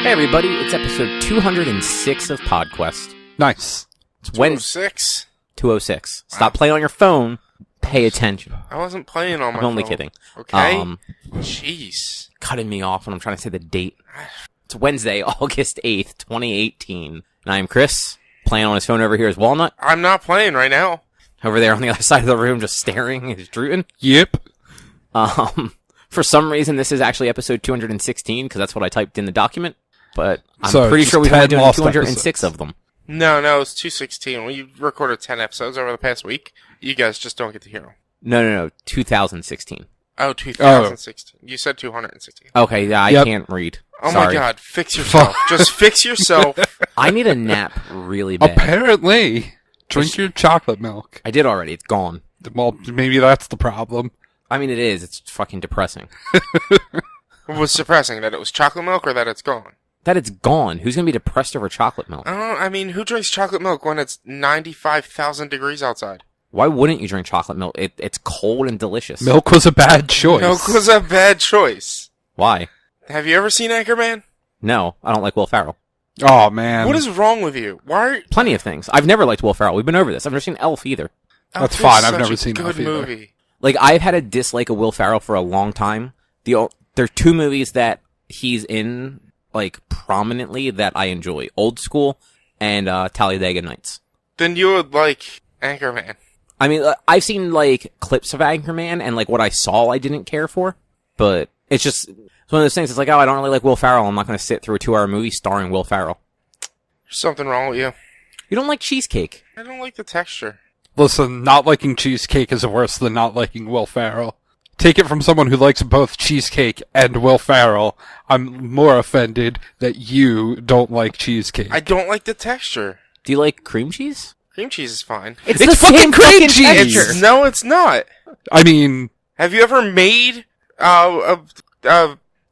Hey everybody, it's episode 206 of PodQuest. Nice. It's 206? 206. Stop playing on your phone. Pay attention. I wasn't playing on my I'm only phone. kidding. Okay. Jeez. Cutting me off when I'm trying to say the date. It's Wednesday, August 8th, 2018. And I am Chris. Playing on his phone over here is Walnut. I'm not playing right now. Over there on the other side of the room just staring is Druten. Yep. For some reason this is actually episode 216 because that's what I typed in the document. But I'm So, pretty just sure we've 10 only done lost 206 episodes. of them. No, it's 216. We recorded 10 episodes over the past week. You guys just don't get to hear them. No, 2016. Oh, 2016. You said 216. Okay, yeah, I Yep. can't read. Oh Sorry. my god, fix yourself. Just fix yourself. I need a nap really bad. Apparently, drink your chocolate milk. I did already. It's gone. Well, maybe that's the problem. I mean, it is. It's fucking depressing. What was depressing? That it was chocolate milk or that it's gone? That it's gone. Who's going to be depressed over chocolate milk? I mean, who drinks chocolate milk when it's 95,000 degrees outside? Why wouldn't you drink chocolate milk? It's cold and delicious. Milk was a bad choice. Milk was a bad choice. Why? Have you ever seen Anchorman? No, I don't like Will Ferrell. Oh, man. What is wrong with you? Why? Plenty of things. I've never liked Will Ferrell. We've been over this. I've never seen Elf either. That's Elf fine. is I've such never a seen good Elf either. movie. Like, I've had a dislike of Will Ferrell for a long time. There are two movies that he's in, like, prominently that I enjoy. Old School and Talladega Nights. Then you would like Anchorman. I mean, I've seen, like, clips of Anchorman, and, like, what I saw I didn't care for. But it's just it's one of those things. It's like, oh, I don't really like Will Ferrell. I'm not going to sit through a 2-hour movie starring Will Ferrell. There's something wrong with you. You don't like cheesecake. I don't like the texture. Listen, not liking cheesecake is worse than not liking Will Ferrell. Take it from someone who likes both cheesecake and Will Ferrell. I'm more offended that you don't like cheesecake. I don't like the texture. Do you like cream cheese? Cream cheese is fine. It's the fucking same cream fucking cheese! texture. No, it's not. I mean, Have you ever made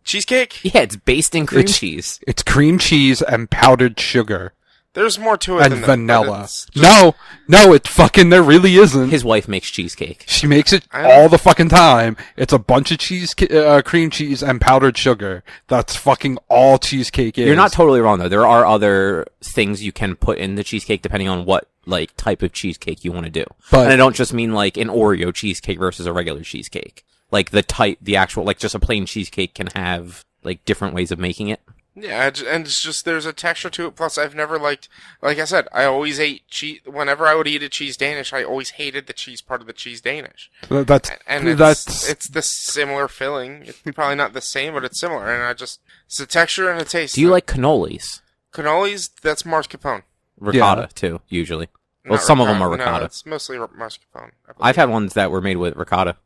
cheesecake? Yeah, it's based in cream It's- cheese. it's cream cheese and powdered sugar. There's more to it And than vanilla. that. But it's No, it fucking, there really isn't. His wife makes cheesecake. She makes it I don't- all the fucking time. It's a bunch of cream cheese and powdered sugar. That's fucking all cheesecake is. You're not totally wrong though. There are other things you can put in the cheesecake depending on what like type of cheesecake you want to do. But- and I don't just mean like an Oreo cheesecake versus a regular cheesecake. Like the actual like just a plain cheesecake can have like different ways of making it. Yeah, and it's just there's a texture to it. Plus, I've never liked, like I said, I always ate cheese. Whenever I would eat a cheese Danish, I always hated the cheese part of the cheese Danish. That's And it's the similar filling. It's probably not the same, but it's similar. And it's the texture and the taste. Do you like cannolis? cannolis? That's mascarpone. Ricotta too, usually. Well, Not some of them are ricotta. ricotta. No, it's mostly mascarpone. I've had ones that were made with ricotta.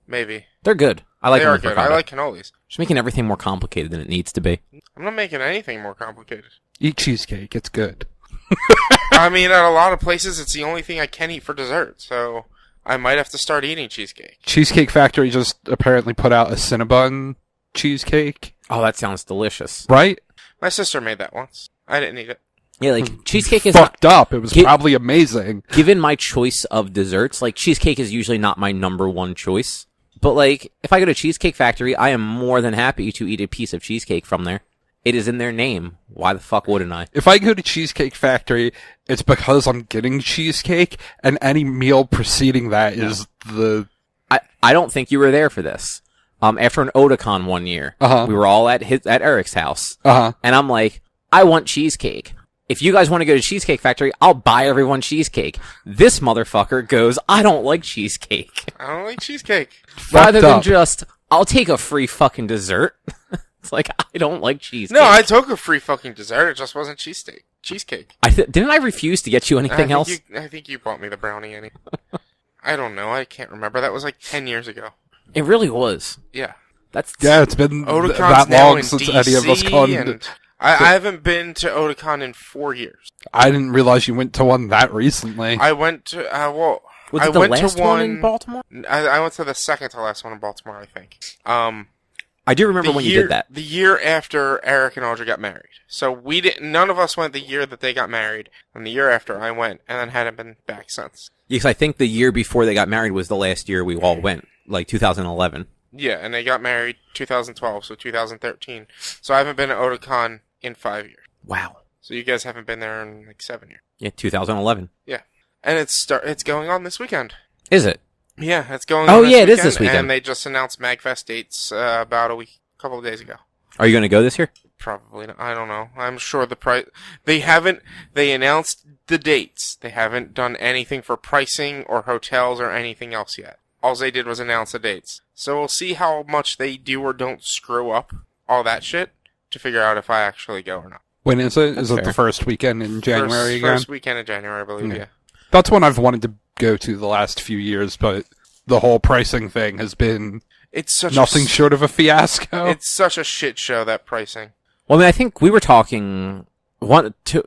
Maybe. They're good. I like They them are with good. ricotta. I like cannolis. Just making everything more complicated than it needs to be. I'm not making anything more complicated. eat cheesecake. It's good. I mean, at a lot of places, it's the only thing I can eat for dessert, so I might have to start eating cheesecake. Cheesecake Factory just apparently put out a Cinnabon cheesecake, Oh, that sounds delicious. right? My sister made that once. I didn't eat it. Yeah, like cheesecake is not, Fucked up. It was Get- probably amazing. given my choice of desserts, like cheesecake is usually not my number one choice. But like, if I go to Cheesecake Factory, I am more than happy to eat a piece of cheesecake from there. It is in their name. Why the fuck wouldn't I? If I go to Cheesecake Factory, it's because I'm getting cheesecake, and any meal preceding that is the... I don't think you were there for this. After an Otakon one year, Uh-huh. we were all at Eric's house, Uh-huh. and I'm like, I want cheesecake. If you guys want to go to Cheesecake Factory, I'll buy everyone cheesecake. This motherfucker goes, I don't like cheesecake. I don't like cheesecake. Rather than up. just, I'll take a free fucking dessert. It's like, I don't like cheesecake. No, I took a free fucking dessert. It just wasn't cheesecake. Didn't I refuse to get you anything else? I think you bought me the brownie, Annie. I don't know. I can't remember. That was like 10 years ago. It really was. Yeah. That's Yeah, it's been Otakon's that now long in since DC, any of us gone. and I haven't been to Otakon in 4 years. I didn't realize you went to one that recently. I went to, was I it the went last to one in Baltimore? I went to the second to last one in Baltimore, I think. I do remember when you did that. The year after Eric and Audrey got married. So none of us went the year that they got married, and the year after I went, and then hadn't been back since. Yes, I think the year before they got married was the last year we all went, like 2011. Yeah, and they got married 2012, so 2013. So I haven't been to Otakon in 5 years. Wow. So you guys haven't been there in like 7 years. Yeah, 2011. Yeah, and it's going on this weekend. Is it? Yeah, it's going Oh, on yeah, it this is this weekend. And they just announced MagFest dates about a couple of days ago. Are you going to go this year? Probably not. I don't know. I'm sure the price... They announced the dates. They haven't done anything for pricing or hotels or anything else yet. All they did was announce the dates. So we'll see how much they do or don't screw up all that shit to figure out if I actually go or not. When is it? Is it fair. the first weekend in January again? First weekend in January, I believe, yeah. That's one I've wanted to go to the last few years, but the whole pricing thing has been It's such nothing short of a fiasco. It's such a shit show, that pricing. Well, I mean, I think we were talking...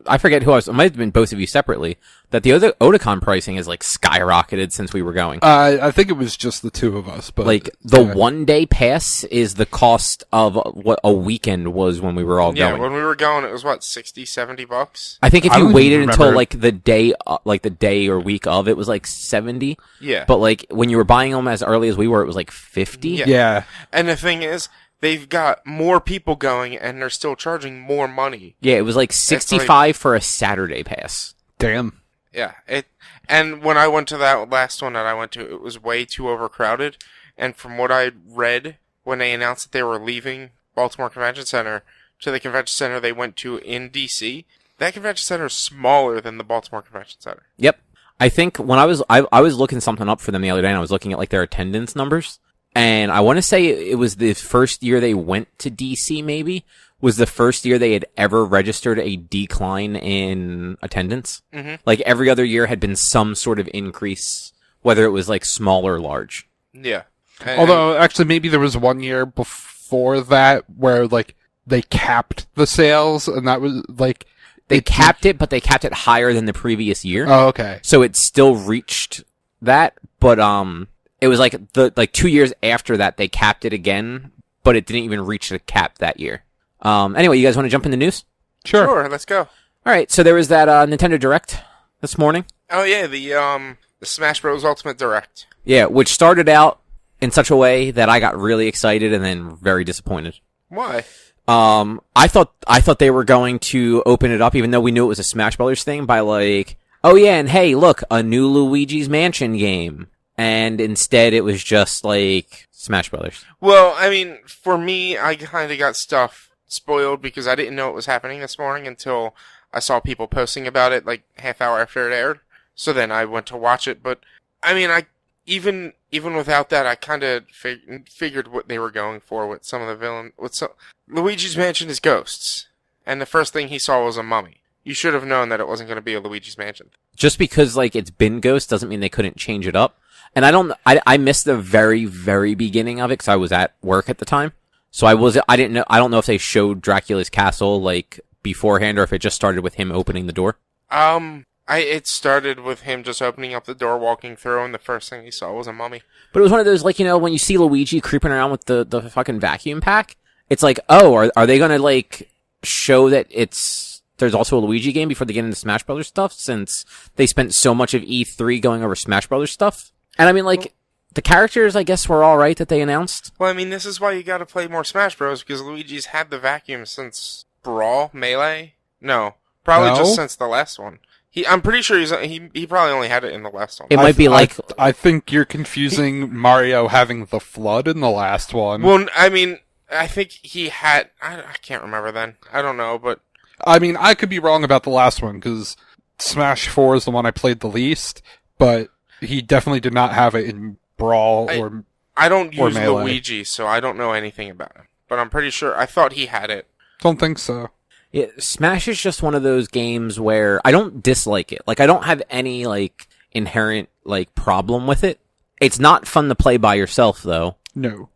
I forget who I was... It might have been both of you separately. That the other Otakon pricing is, like, skyrocketed since we were going. I think it was just the two of us, but... Like, the one-day pass is the cost of what a weekend was when we were all Yeah, going. when we were going, it was, what, $60-$70? I think if I you don't waited even until, remember. like, the day or week of, it was, like, 70. Yeah. But, like, when you were buying them as early as we were, it was, like, 50. Yeah. Yeah. And the thing is, they've got more people going, and they're still charging more money. Yeah, it was, like, 65 for a Saturday pass. Damn. Yeah. And when I went to that last one that I went to, it was way too overcrowded. And from what I read, when they announced that they were leaving Baltimore Convention Center to the convention center they went to in D.C., that convention center is smaller than the Baltimore Convention Center. Yep. I think when I was looking something up for them the other day, and I was looking at, like, their attendance numbers, and I want to say it was the first year they went to DC, maybe, was the first year they had ever registered a decline in attendance. Mm-hmm. Like, every other year had been some sort of increase, whether it was, like, small or large. Yeah. Although, actually, maybe there was 1 year before that where, like, they capped the sales, and that was, like... They capped it, but they capped it higher than the previous year. Oh, okay. So it still reached that, but, it was like 2 years after that they capped it again, but it didn't even reach the cap that year. Anyway, you guys want to jump into news? Sure, let's go. Alright, so there was that, Nintendo Direct this morning. Oh, yeah, the Smash Bros. Ultimate Direct. Yeah, which started out in such a way that I got really excited and then very disappointed. Why? I thought they were going to open it up, even though we knew it was a Smash Brothers thing, by like, oh yeah, and hey, look, a new Luigi's Mansion game. And instead it was just like Smash Brothers. Well, I mean, for me, I kind of got stuff spoiled because I didn't know it was happening this morning until I saw people posting about it like half hour after it aired. So then I went to watch it, but I mean, even without that, I kind of figured what they were going for with some of the villain. Luigi's Mansion is ghosts, and the first thing he saw was a mummy. You should have known that it wasn't going to be a Luigi's Mansion. Just because like it's been Ghost doesn't mean they couldn't change it up. And I missed the very, very beginning of it because I was at work at the time. So I don't know if they showed Dracula's castle like beforehand or if it just started with him opening the door. It started with him just opening up the door, walking through, and the first thing he saw was a mummy. But it was one of those, like, you know, when you see Luigi creeping around with the fucking vacuum pack, it's like, oh, are they gonna, like, show that there's also a Luigi game before they get into Smash Brothers stuff, since they spent so much of E3 going over Smash Brothers stuff? And I mean, like, the characters, I guess, were alright that they announced. Well, I mean, this is why you gotta play more Smash Bros, because Luigi's had the vacuum since Brawl? Melee? No. Probably just since the last one. I'm pretty sure he probably only had it in the last one. It might be like... I think you're confusing Mario having the flood in the last one. Well, I mean, I think he had... I can't remember then. I don't know, but... I mean, I could be wrong about the last one, because Smash 4 is the one I played the least, but he definitely did not have it in Brawl or I don't use Melee. Luigi, so I don't know anything about him. But I'm pretty sure... I thought he had it. Don't think so. Yeah, Smash is just one of those games where I don't dislike it. Like, I don't have any, like, inherent, like, problem with it. It's not fun to play by yourself, though. No.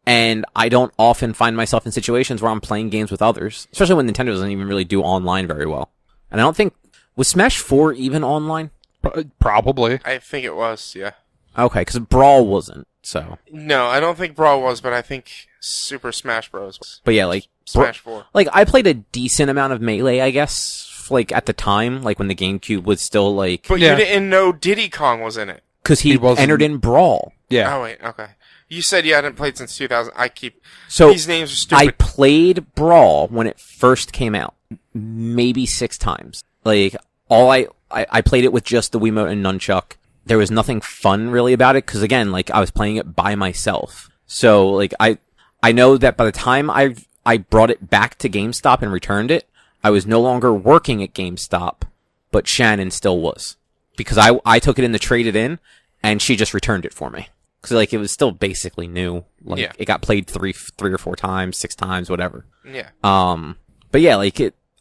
And I don't often find myself in situations where I'm playing games with others. Especially when Nintendo doesn't even really do online very well. And I don't think... Was Smash 4 even online? Probably. I think it was, yeah. Okay, because Brawl wasn't, so... No, I don't think Brawl was, but I think Super Smash Bros. Was. But yeah, like... Smash 4. Like, I played a decent amount of Melee, I guess, like, at the time, like, when the GameCube was still, like... But Yeah. you didn't know Diddy Kong was in it. Because he wasn't- entered in Brawl. Yeah. Oh, wait, okay. You said you hadn't played since 2000. So these names are stupid. I played Brawl when it first came out, maybe 6 times. Like, I played it with just the Wiimote and Nunchuck. There was nothing fun really about it, because again, like, I was playing it by myself. So, like, I know that by the time I brought it back to GameStop and returned it, I was no longer working at GameStop, but Shannon still was. Because I took it in to trade it in, and she just returned it for me. Because, like, it was still basically new. Like, It got played three or 4 times, 6 times, whatever. Yeah. But yeah, like,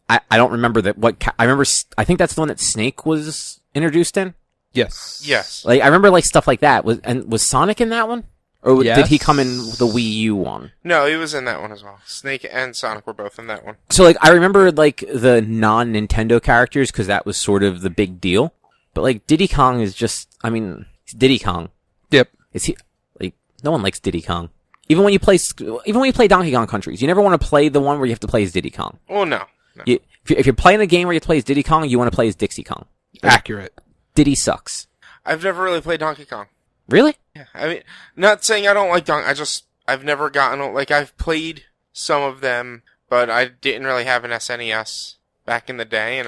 I don't remember I think that's the one that Snake was introduced in. Yes. Like, I remember, like, stuff like that. Was Sonic in that one? Or did he come in the Wii U one? No, he was in that one as well. Snake and Sonic were both in that one. So, like, I remember, like, the non-Nintendo characters, because that was sort of the big deal. But, like, Diddy Kong is just, I mean, it's Diddy Kong. Yep. Is he, like, no one likes Diddy Kong. Even when you play Donkey Kong Countries, you never want to play the one where you have to play as Diddy Kong. Well, no. If you're playing a game where you have to play as Diddy Kong, you want to play as Dixie Kong. Accurate. Diddy sucks. I've never really played Donkey Kong. Really? Yeah, I mean, not saying I don't like Donkey. I've never gotten, like, I've played some of them, but I didn't really have an SNES back in the day, and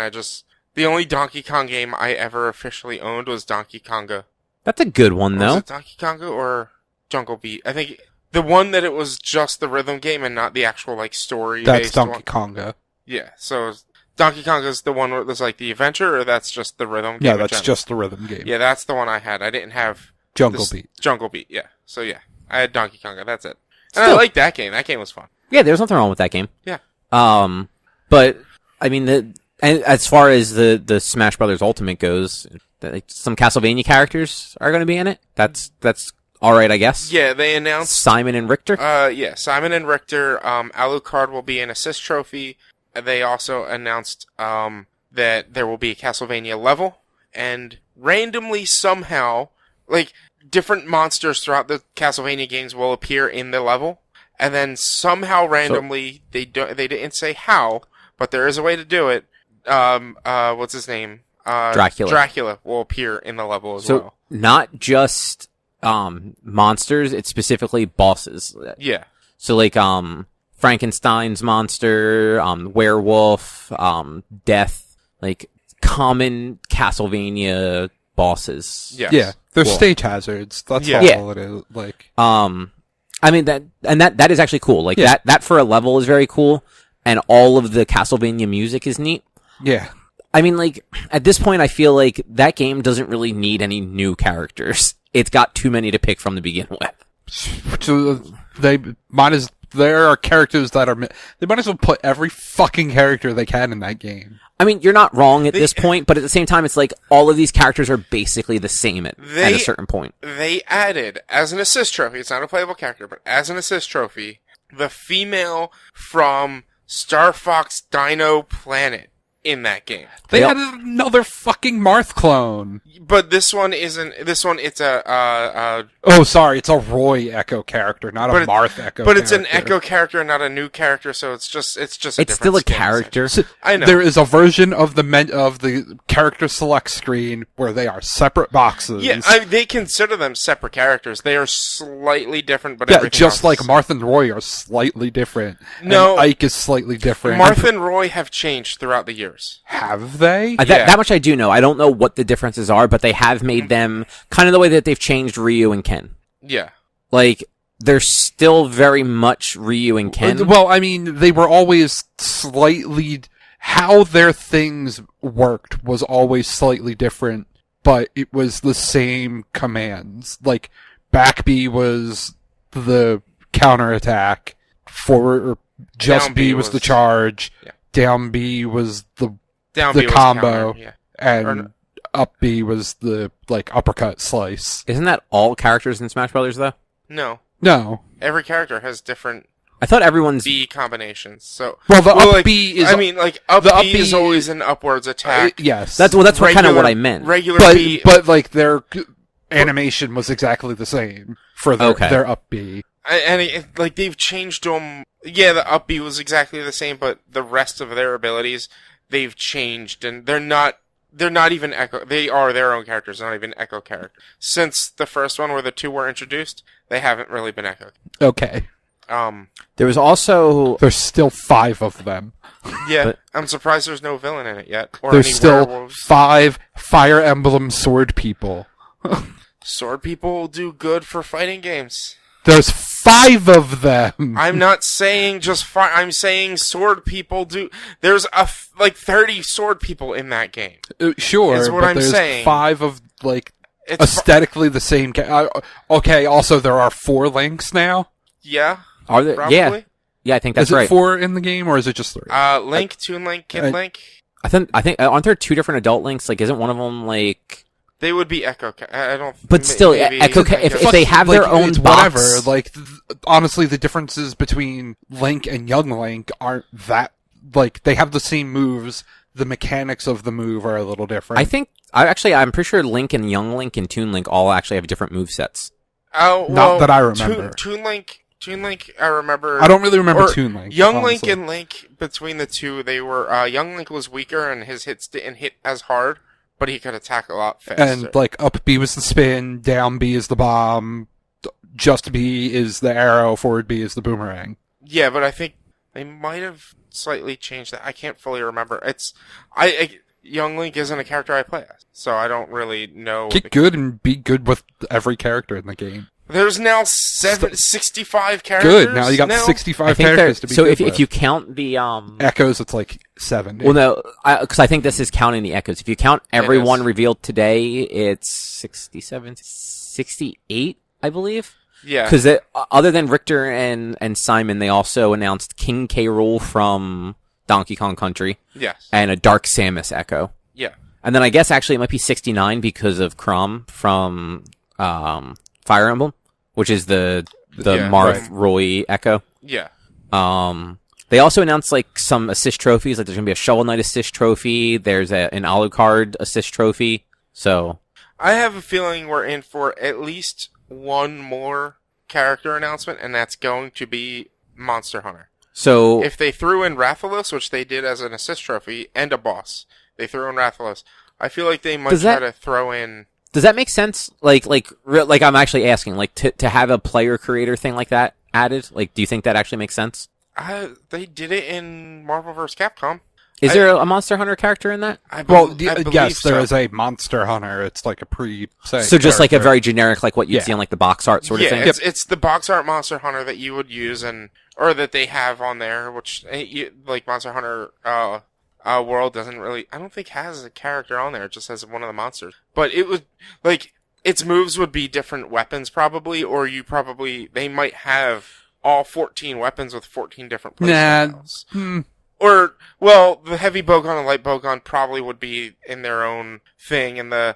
the only Donkey Kong game I ever officially owned was Donkey Konga. That's a good one, though. Was it Donkey Konga or Jungle Beat? I think the one that it was just the rhythm game and not the actual, like, story-based That's Donkey one. Konga. Yeah, so Donkey Konga's the one where it was, like, the adventure, or that's just the rhythm game? Yeah, that's just the rhythm game. Yeah, that's the one I had. I didn't have Jungle Beat. Jungle Beat, yeah. So, yeah. I had Donkey Konga, that's it. And I liked that game. That game was fun. Yeah, there's nothing wrong with that game. Yeah. But, I mean, and as far as the Smash Brothers Ultimate goes, like, some Castlevania characters are going to be in it. That's alright, I guess. Yeah, they announced Simon and Richter? Yeah, Simon and Richter. Alucard will be an assist trophy. They also announced that there will be a Castlevania level, and randomly somehow, like, different monsters throughout the Castlevania games will appear in the level, and then somehow randomly they didn't say how, but there is a way to do it. What's his name? Dracula. Dracula will appear in the level as well. Not just monsters, it's specifically bosses. Yeah. So, like, Frankenstein's monster, werewolf, death, like, common Castlevania bosses. Yes. Yeah. They're Cool. stage hazards. That's Yeah. all it is. Like, I mean, that is actually cool. Like, that for a level is very cool, and all of the Castlevania music is neat. yeah. I mean, like, at this point, I feel like that game doesn't really need any new characters. It's got too many to pick from to begin with. So there are characters that are, they might as well put every fucking character they can in that game. I mean, you're not wrong at this point, but at the same time, it's like all of these characters are basically the same at a certain point. They added, as an assist trophy, it's not a playable character, but as an assist trophy, the female from Star Fox Dino Planet in that game. They Yep. added another fucking Marth clone. But this one isn't. This one, it's Oh, sorry, it's a Roy Echo character, not a Marth Echo. But it's an character. Echo character, not a new character. So it's just. It's It's still a character. So, I know. There is a version of the character select screen where they are separate boxes. Yeah, they consider them separate characters. They are slightly different, but yeah, everything just else like is- Marth and Roy are slightly different. No. and Ike is slightly different. Martha and Roy have changed throughout the years. Have they? That much I do know. I don't know what the differences are, but they have made them kind of the way that they've changed Ryu and Ken. Yeah. Like, they're still very much Ryu and Ken. Well, I mean, they were always slightly. How their things worked was always slightly different, but it was the same commands. Like, back B was the counterattack, just Down B B was the was- charge, yeah. down B was the Down The B was combo. counter, yeah. and Or no. up B was the like uppercut slice. Isn't that all characters in Smash Brothers, though? No. No, Every character has different I thought everyone's... B combinations. So well the up like, B is I mean, like up the up B is B- always an upwards attack. yes. That's kind of Regular- what I meant. Regular but B, like their animation was exactly the same for their up B. like they've changed them. Yeah, the up B was exactly the same, but the rest of their abilities they've changed, and they're not they're not even Echo. They are their own characters, not even Echo characters. Since the first one where the two were introduced, they haven't really been Echo. Okay. There was also There's still 5 of them. Yeah, But- I'm surprised there's no villain in it yet. Or There's any still werewolves. 5 Fire Emblem sword people. Sword people do good for fighting games. There's 5 of them. I'm not saying just I'm saying sword people do. There's like 30 sword people in that game. Sure, is what but I'm there's saying. 5 of like It's aesthetically the same. Okay. Also, there are 4 links now. yeah, are there? probably. Yeah, I think that's Is it right. 4 in the game, or is it just 3? Link, Toon Link, Kid I- Link. I think aren't there 2 different adult links? Like, isn't one of them like? They would be Echo. I don't. But still, maybe Echo it's if Echo. they have their own it's box, whatever. Like, honestly, the differences between Link and Young Link aren't that. Like, they have the same moves. The mechanics of the move are a little different. I'm pretty sure Link and Young Link and Toon Link all actually have different movesets. Oh, Not well, that I remember. Toon Link. I remember. I don't really remember or Toon Link. Young honestly. Link and Link, between the two, they were. Young Link was weaker, and his hits didn't hit as hard, but he could attack a lot faster. And like up B was the spin, down B is the bomb, just B is the arrow, forward B is the boomerang. Yeah, but I think they might have slightly changed that. I can't fully remember. Young Link isn't a character I play as, so I don't really know. Get good and be good with every character in the game. There's now 65 characters. Good. Now you got now? 65 I think characters to be so. good If with. you count the Echoes, it's like 70. well, no, because I think this is counting the echoes. If you count everyone is. revealed today, it's 67, 68, I believe. Yeah. Because other than Richter and Simon, they also announced King K. Rool from Donkey Kong Country Yes. and a Dark Samus Echo. Yeah. And then I guess actually it might be 69 because of Crom from Fire Emblem, which is the Yeah, Marth right. Roy Echo. Yeah. They also announced like some assist trophies. Like there's gonna be a Shovel Knight assist trophy. There's an Alucard assist trophy. So I have a feeling we're in for at least one more character announcement, and that's going to be Monster Hunter. so If they threw in Rathalos, which they did as an assist trophy, and a boss, they threw in Rathalos. I feel like they might Does try that- to throw in. does that make sense? Like I'm actually asking, like to have a player creator thing like that added. Like, do you think that actually makes sense? They did it in Marvel vs. Capcom. Is there a Monster Hunter character in that? I well, believe yes, there so. is a Monster Hunter. It's like a pre-say So just like a character. very generic, like what you'd Yeah. see on like the box art sort of thing. It's the box art Monster Hunter that you would use or that they have on there, which like Monster Hunter World doesn't really, I don't think has a character on there. It just has one of the monsters. But it would like its moves would be different weapons probably, or they might have all 14 weapons with 14 different playstyles. Or, well, the heavy bowgun and light bowgun probably would be in their own thing, and the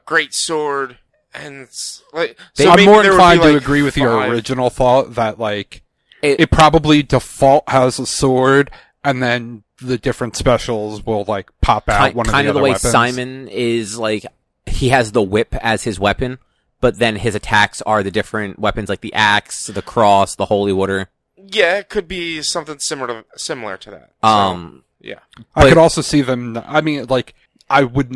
great sword and like. So I'm maybe more there would inclined be, to like, agree with your 5. original thought that like It- it probably default has a sword, and then the different specials will like pop out one kind of of the the way other weapons. Simon is like he has the whip as his weapon, but then his attacks are the different weapons like the axe, the cross, the holy water. Yeah, it could be something similar to that. Yeah. I but- could also see them. I mean, like I would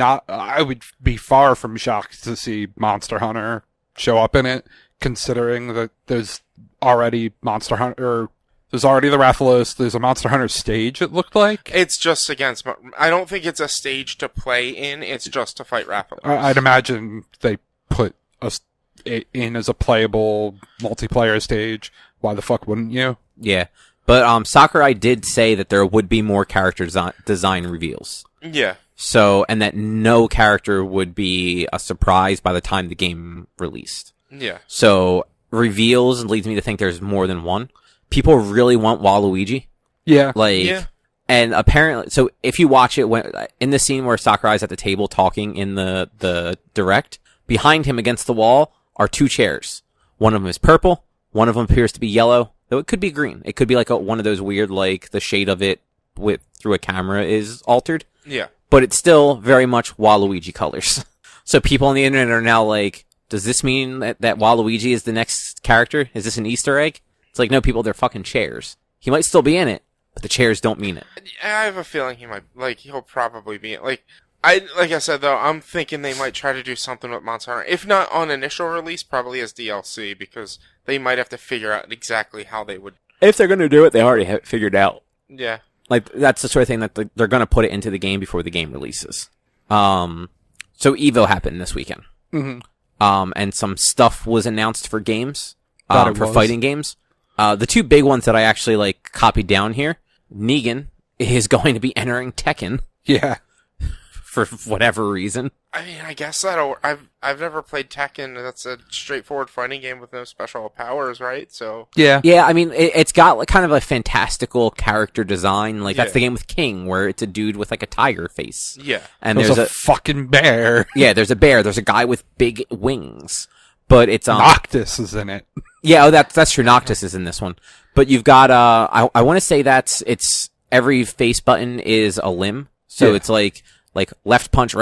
be far from shocked to see Monster Hunter show up in it, considering that there's already Monster Hunter. There's already the Rathalos. There's a Monster Hunter stage. It looked like. It's just against. I don't think it's a stage to play in. It's just to fight Rathalos. I'd imagine they put it in as a playable multiplayer stage. Why the fuck wouldn't you? Yeah, but Sakurai did say that there would be more character design reveals. Yeah. So, and that no character would be a surprise by the time the game released. Yeah. So, reveals leads me to think there's more than one. People really want Waluigi. Yeah. Like, Yeah. and apparently, so if you watch it when in the scene where Sakurai's at the table talking in the direct, behind him against the wall are 2 chairs. One of them is purple. One of them appears to be yellow. Though it could be green. It could be like one of those weird, like the shade of it through a camera is altered. Yeah. But it's still very much Waluigi colors. So people on the internet are now like, does this mean that Waluigi is the next character? Is this an Easter egg? It's like, no, people, they're fucking chairs. He might still be in it, but the chairs don't mean it. I have a feeling he'll probably be like Like I said, though, I'm thinking they might try to do something with Monster Hunter. If not on initial release, probably as DLC, because they might have to figure out exactly how they would. If they're going to do it, they already have it figured out. Yeah. Like, that's the sort of thing that they're going to put it into the game before the game releases. So Evo happened this weekend. Mm-hmm. And some stuff was announced for games, Thought it for was. fighting games. The two big ones that I actually, like, copied down here, Negan is going to be entering Tekken Yeah. for whatever reason. I mean, I guess that'll. I've never played Tekken. That's a straightforward fighting game with no special powers, right? So Yeah. Yeah, I mean, it's got like kind of a fantastical character design. Like, that's Yeah. the game with King, where it's a dude with like a tiger face. yeah, And There's there's a a, fucking bear. yeah, there's a bear, there's a guy with big wings. But it's, Noctis is in it. yeah, oh, that's true, Noctis is in this one. But you've got, I want to say it's every face button is a limb. So Yeah. it's like left punch,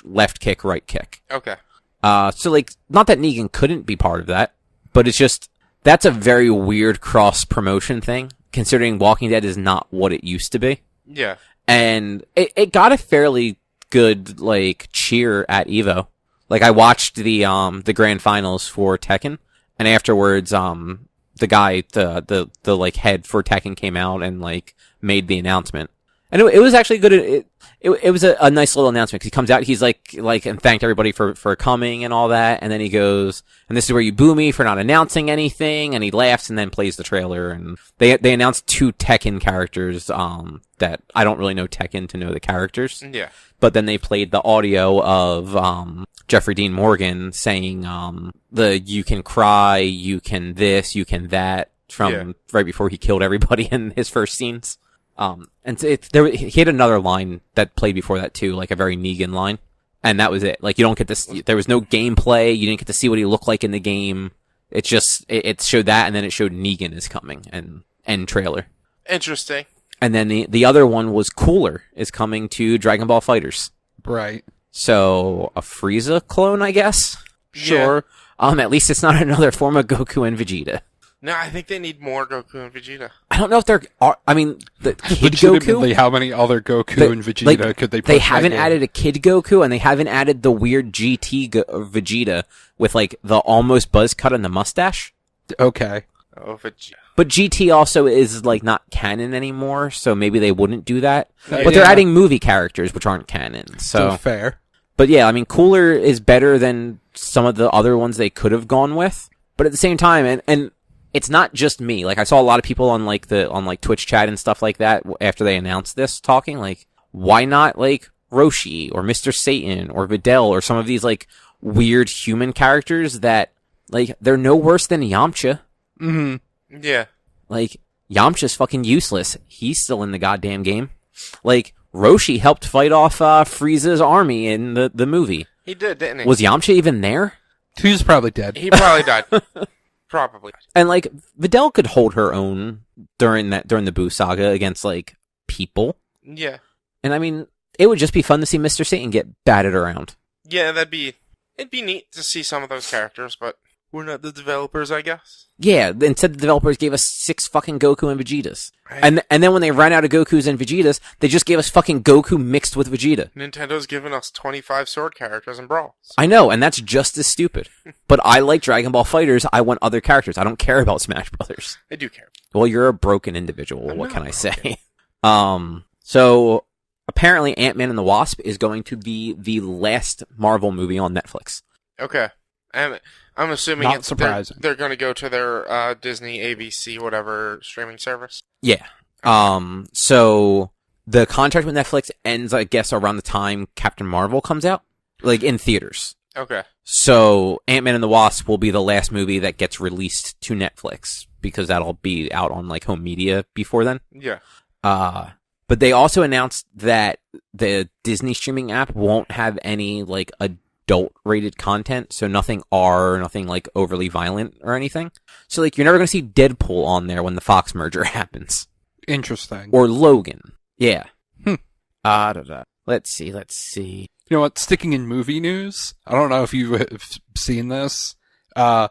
left kick, right kick. okay, So like, not that Negan couldn't be part of that, but it's just, that's a very weird cross-promotion thing, considering Walking Dead is not what it used to be. yeah, And it got a fairly good, like, cheer at EVO. Like, I watched the grand finals for Tekken, and afterwards, the guy, the like, head for Tekken came out and, like, made the announcement. And it was actually good. It was a nice little announcement, because he comes out, he's like, and thanked everybody for coming and all that, and then he goes, and this is where you boo me for not announcing anything, and he laughs and then plays the trailer, and they announced 2 Tekken characters, that I don't really know Tekken to know the characters, yeah, but then they played the audio of, Jeffrey Dean Morgan saying, you can cry, you can this, you can that, from right before he killed everybody in his first scenes. And he had another line that played before that too, like a very Negan line. And that was it. Like, you don't get this, there was no gameplay, you didn't get to see what he looked like in the game. It's just, it showed that, and then it showed Negan is coming, and end trailer. interesting. And then the other one was Cooler is coming to Dragon Ball FighterZ. Right. So, a Frieza clone, I guess? Yeah. Sure. At least it's not another form of Goku and Vegeta. No, I think they need more Goku and Vegeta. I don't know if there are, I mean, the Kid Legitimately, Goku, how many other Goku and Vegeta could they put they in haven't that game? added a Kid Goku, and they haven't added the weird GT Vegeta with, like, the almost buzz cut on the mustache. Okay. Oh, Vegeta. But GT also is, like, not canon anymore, so maybe they wouldn't do that. Yeah. But they're adding movie characters, which aren't canon, So fair. But yeah, I mean, Cooler is better than some of the other ones they could have gone with. But at the same time, and it's not just me. Like, I saw a lot of people on Twitch chat and stuff like that after they announced this, talking like, why not like Roshi or Mr. Satan or Videl or some of these like weird human characters that, like, they're no worse than Yamcha. Mm-hmm. Yeah, Like, Yamcha's fucking useless. He's still in the goddamn game. Like, Roshi helped fight off Frieza's army in the movie. he did, didn't he? Was Yamcha even there? Who's probably dead. He probably died. Probably. And like, Videl could hold her own during the Boo saga against like people. Yeah, And I mean, it would just be fun to see Mr. Satan get batted around. yeah, it'd be neat to see some of those characters, but we're not the developers, I guess. Yeah, instead the developers gave us 6 fucking Goku and Vegetas. Right. And then when they ran out of Gokus and Vegetas, they just gave us fucking Goku mixed with Vegeta. Nintendo's given us 25 sword characters in Brawl. I know, and that's just as stupid. But I like Dragon Ball FighterZ. I want other characters. I don't care about Smash Brothers. I do care. Well, you're a broken individual. I'm What not can I say? broken. So apparently Ant-Man and the Wasp is going to be the last Marvel movie on Netflix. Okay. I'm assuming Not it's surprising. They're going to go to their Disney, ABC, whatever streaming service. Yeah. So the contract with Netflix ends, I guess, around the time Captain Marvel comes out, like in theaters. Okay. So Ant-Man and the Wasp will be the last movie that gets released to Netflix, because that'll be out on like home media before then. Yeah. But they also announced that the Disney streaming app won't have any like adult rated content, so nothing R, nothing like overly violent or anything. So like, you're never going to see Deadpool on there when the Fox merger happens. Interesting. Or Logan. Yeah. Hmm. Let's see. You know what? Sticking in movie news, I don't know if you've seen this. The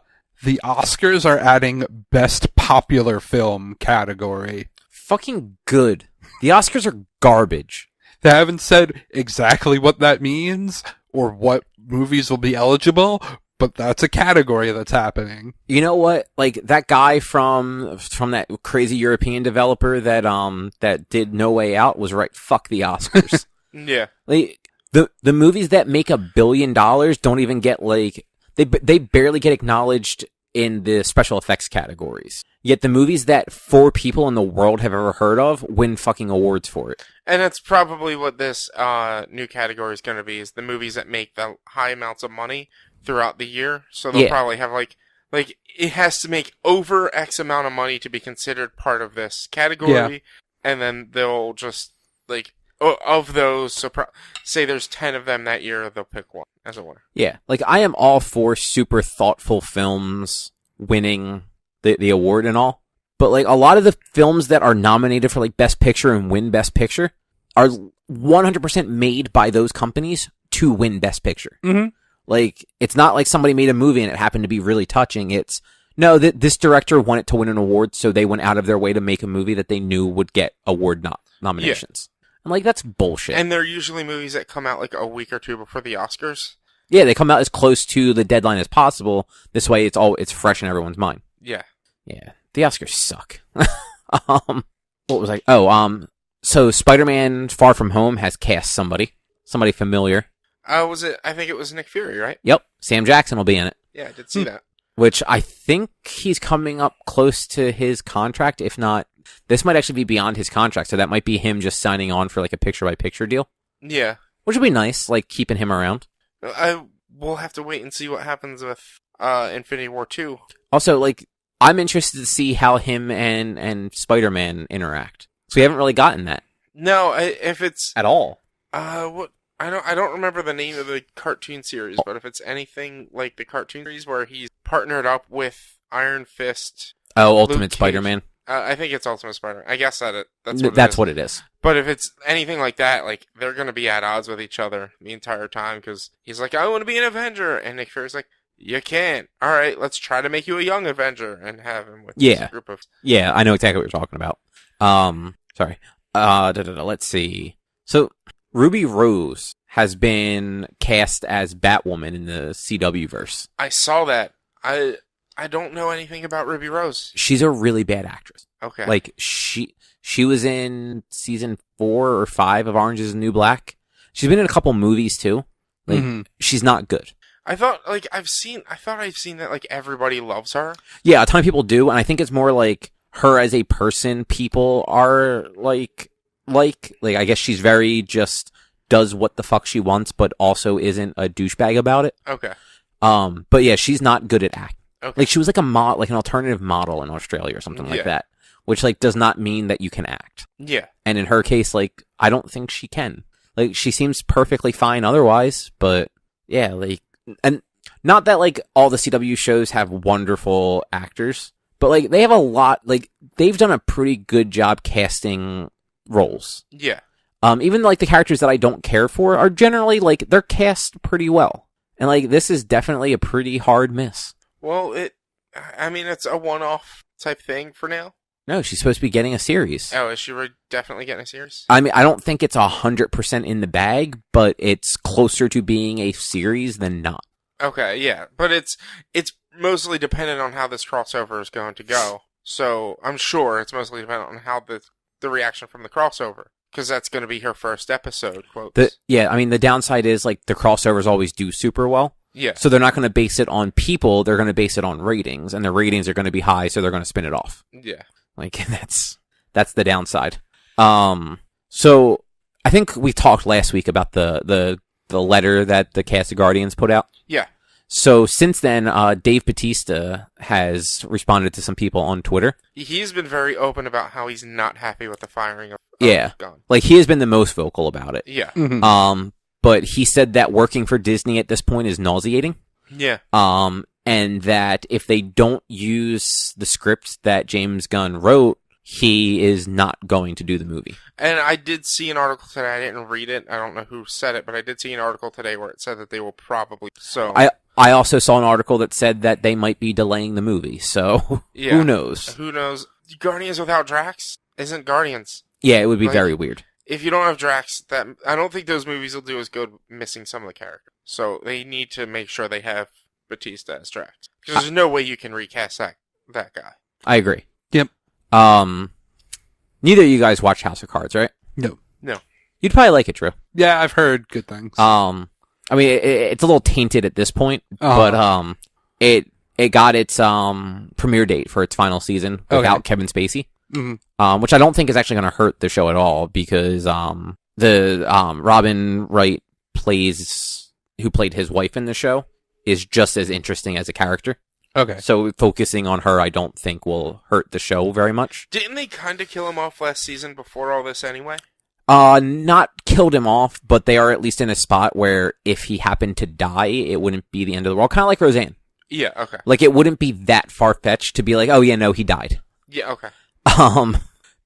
Oscars are adding Best Popular Film category. Fucking good. The Oscars are garbage. They haven't said exactly what that means or what movies will be eligible, but that's a category that's happening. You know what? Like that guy from that crazy European developer that did No Way Out was right. Fuck the Oscars. Yeah. Like the movies that make $1 billion don't even get like they barely get acknowledged in the special effects categories. Yet the movies that 4 people in the world have ever heard of win fucking awards for it. And that's probably what this new category is going to be, is the movies that make the high amounts of money throughout the year. So they'll probably have like it has to make over X amount of money to be considered part of this category. Yeah. And then they'll just like, of those, so say there's 10 of them that year, they'll pick one as a winner. Yeah, like I am all for super thoughtful films winning the award and all, but like a lot of the films that are nominated for like Best Picture and win Best Picture are 100% made by those companies to win Best Picture. Mm-hmm. Like it's not like somebody made a movie and it happened to be really touching. It's no, this director wanted to win an award, so they went out of their way to make a movie that they knew would get award nominations. Yeah. I'm like, that's bullshit. And they're usually movies that come out like a week or two before the Oscars. Yeah, they come out as close to the deadline as possible. This way, it's fresh in everyone's mind. Yeah. Yeah. The Oscars suck. What was I? So Spider-Man Far From Home has cast somebody familiar. Was it? I think it was Nick Fury, right? Yep. Sam Jackson will be in it. Yeah, I did see that. Which I think he's coming up close to his contract. If not, this might actually be beyond his contract. So that might be him just signing on for like a picture-by-picture deal. Yeah. Which would be nice, like keeping him around. We'll have to wait and see what happens with Infinity War 2. Also, like, I'm interested to see how him and Spider-Man interact. So we haven't really gotten that. No, if it's at all. What I don't remember the name of the cartoon series, but if it's anything like the cartoon series where he's partnered up with Iron Fist. Oh, Ultimate Spider-Man. I think it's Ultimate Spider-Man. I guess that's what it is. But if it's anything like that, like they're going to be at odds with each other the entire time because he's like, I want to be an Avenger, and Nick Fury's like, you can't. All right, let's try to make you a young Avenger and have him with this group of. Yeah, I know exactly what you're talking about. Sorry. Let's see. So Ruby Rose has been cast as Batwoman in the CW verse. I saw that. I don't know anything about Ruby Rose. She's a really bad actress. Okay. Like she was in season 4 or 5 of Orange Is the New Black. She's been in a couple movies too. Like she's not good. I thought I've seen that like everybody loves her. Yeah, a ton of people do, and I think it's more like her as a person. People are like I guess she's very just does what the fuck she wants, but also isn't a douchebag about it. Okay. But yeah, she's not good at acting. Okay. Like she was like an alternative model in Australia or something like that, which like does not mean that you can act. Yeah. And in her case, like I don't think she can. Like she seems perfectly fine otherwise, but yeah, like and not that like all the CW shows have wonderful actors, but like they have a lot. Like they've done a pretty good job casting roles. Yeah. Even like the characters that I don't care for are generally like they're cast pretty well, and like this is definitely a pretty hard miss. Well, it's a one-off type thing for now. No, she's supposed to be getting a series. Oh, is she definitely getting a series? I mean, I don't think it's 100% in the bag, but it's closer to being a series than not. Okay, yeah, but it's mostly dependent on how this crossover is going to go. So I'm sure it's mostly dependent on how the reaction from the crossover, because that's going to be her first episode. Quotes. I mean, the downside is like the crossovers always do super well. Yeah. So they're not going to base it on people, they're going to base it on ratings, and the ratings are going to be high, so they're going to spin it off. Yeah. Like, that's the downside. So I think we talked last week about the letter that the cast of Guardians put out. Yeah. So since then, Dave Bautista has responded to some people on Twitter. He's been very open about how he's not happy with the firing of Gunn. Like he has been the most vocal about it. Yeah. Mm-hmm. But he said that working for Disney at this point is nauseating. Yeah. And that if they don't use the script that James Gunn wrote, he is not going to do the movie. And I did see an article today. I didn't read it. I don't know who said it, but I did see an article today where it said that they will probably. So I also saw an article that said that they might be delaying the movie. So who knows? Who knows? Guardians without Drax isn't Guardians. Yeah, it would be very weird. if you don't have Drax, that I don't think those movies will do as good missing some of the characters. So they need to make sure they have Batista as Drax. Because there's no way you can recast that guy. I agree. Yep. Neither of you guys watch House of Cards, right? No. You'd probably like it, Drew. Yeah, I've heard good things. I mean, it's a little tainted at this point, but it got its premiere date for its final season without Kevin Spacey, which I don't think is actually going to hurt the show at all because the Robin Wright who played his wife in the show is just as interesting as a character. Okay. So focusing on her, I don't think will hurt the show very much. Didn't they kind of kill him off last season before all this anyway? Not killed him off, but they are at least in a spot where if he happened to die, it wouldn't be the end of the world. Kind of like Roseanne. Yeah, okay. Like, it wouldn't be that far-fetched to be like, oh yeah, no, he died. Yeah, okay.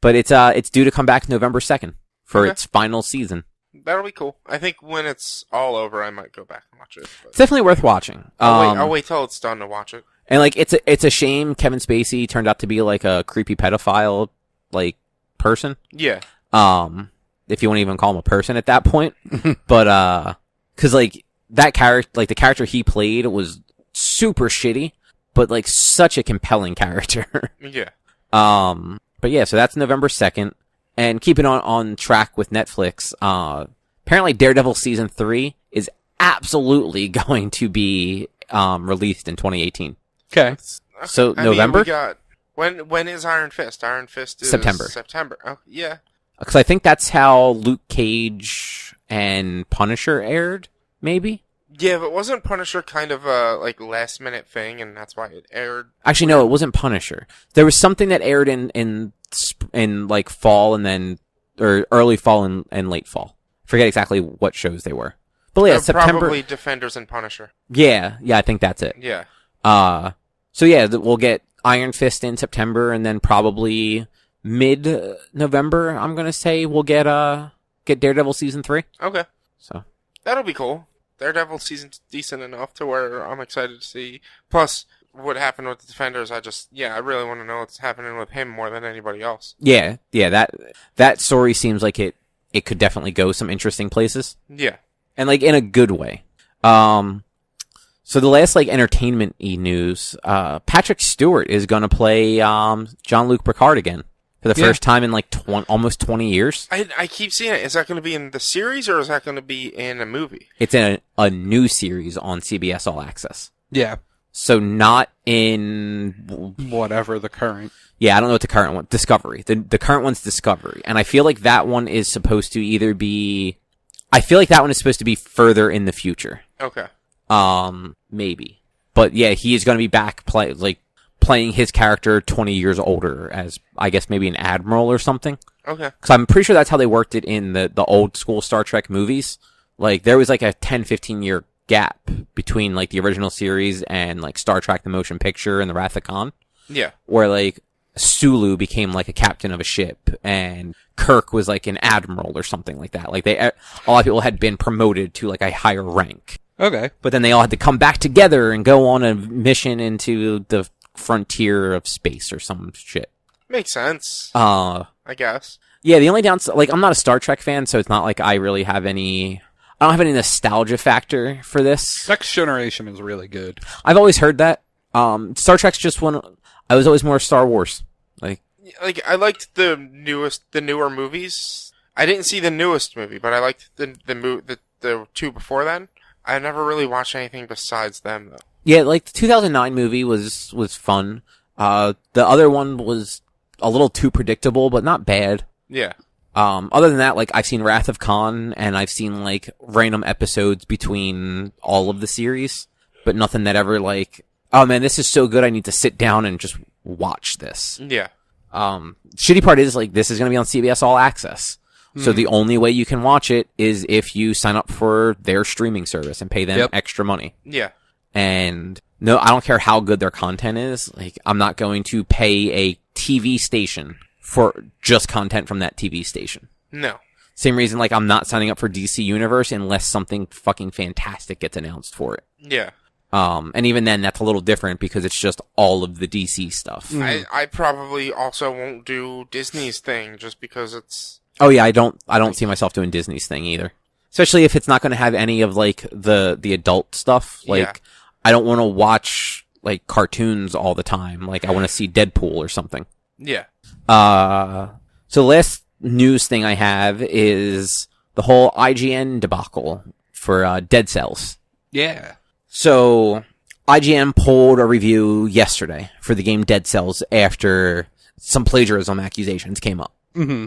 But it's due to come back November 2nd for its final season. That'll be cool. I think when it's all over, I might go back and watch it. But... It's definitely worth watching. I'll wait till it's done to watch it. And like, it's a shame Kevin Spacey turned out to be like a creepy pedophile, like, person. Yeah. If you want to even call him a person at that point. But, cause like, that character, like the character he played was super shitty, but like such a compelling character. Yeah. But yeah, so that's November 2nd. And keeping on track with Netflix, apparently Daredevil Season 3 is absolutely going to be, released in 2018. Okay. So November? We got, when is Iron Fist? Iron Fist is September. Oh, yeah. Because I think that's how Luke Cage and Punisher aired, maybe? Yeah, but wasn't Punisher kind of a like last minute thing, and that's why it aired? Actually, no, it wasn't Punisher. There was something that aired in like fall and then, or early fall and late fall. I forget exactly what shows they were. But yeah, September. Probably Defenders and Punisher. Yeah, I think that's it. Yeah. So yeah, we'll get Iron Fist in September, and then probably mid-November, I'm gonna say, we'll get Daredevil Season 3. Okay. So. That'll be cool. Daredevil season's decent enough to where I'm excited to see. Plus, what happened with the Defenders, I really want to know what's happening with him more than anybody else. Yeah, that story seems like it could definitely go some interesting places. Yeah. And like in a good way. So the last like entertainment-y news, Patrick Stewart is gonna play Jean-Luc Picard again for the first time in like almost 20 years. I keep seeing it. Is that going to be in the series or is that going to be in a movie? It's in a new series on CBS All Access. Yeah. So not in whatever the current. Yeah, I don't know what the current one. Discovery. The current one's Discovery, and I feel like that one is supposed to either be. I feel like that one is supposed to be further in the future. Okay. Maybe, but yeah, he is going to be back playing his character 20 years older as, I guess, maybe an admiral or something. Okay. Because I'm pretty sure that's how they worked it in the old school Star Trek movies. Like, there was like a 10-15 year gap between like the original series and like Star Trek the Motion Picture and the Wrath of Khan. Yeah. Where like Sulu became like a captain of a ship and Kirk was like an admiral or something like that. Like a lot of people had been promoted to like a higher rank. Okay. But then they all had to come back together and go on a mission into the frontier of space or some shit. Makes sense. I guess. Yeah, the only downside, like, I'm not a Star Trek fan, so it's not like I really have I don't have any nostalgia factor for this. Next Generation is really good. I've always heard that. Star Trek's just one. I was always more Star Wars. Like I liked the newer movies. I didn't see the newest movie, but I liked the two before then. I never really watched anything besides them, though. Yeah, like the 2009 movie was fun. The other one was a little too predictable, but not bad. Yeah. Other than that, like I've seen Wrath of Khan and I've seen like random episodes between all of the series, but nothing that ever like, oh man, this is so good I need to sit down and just watch this. Yeah. Shitty part is like this is going to be on CBS All Access. So the only way you can watch it is if you sign up for their streaming service and pay them extra money. Yeah. And no, I don't care how good their content is. Like, I'm not going to pay a TV station for just content from that TV station. No. Same reason, like, I'm not signing up for DC Universe unless something fucking fantastic gets announced for it. Yeah. And even then, that's a little different because it's just all of the DC stuff. I probably also won't do Disney's thing just because it's Oh yeah, I don't see myself doing Disney's thing either. Especially if it's not going to have any of like the adult stuff. Like Yeah. I don't want to watch like cartoons all the time. Like I want to see Deadpool or something. Yeah. So the last news thing I have is the whole IGN debacle for Dead Cells. Yeah. So IGN pulled a review yesterday for the game Dead Cells after some plagiarism accusations came up. Mm-hmm.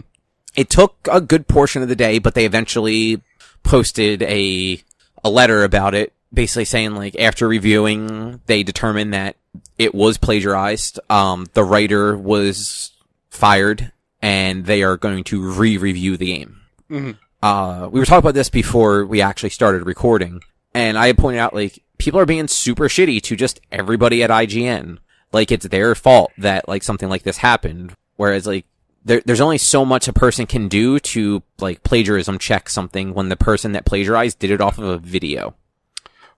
It took a good portion of the day, but they eventually posted a letter about it, basically saying like after reviewing, they determined that it was plagiarized. The writer was fired, and they are going to re-review the game. Mm-hmm. We were talking about this before we actually started recording, and I had pointed out like people are being super shitty to just everybody at IGN. Like it's their fault that like something like this happened, whereas like there's only so much a person can do to like plagiarism check something when the person that plagiarized did it off of a video.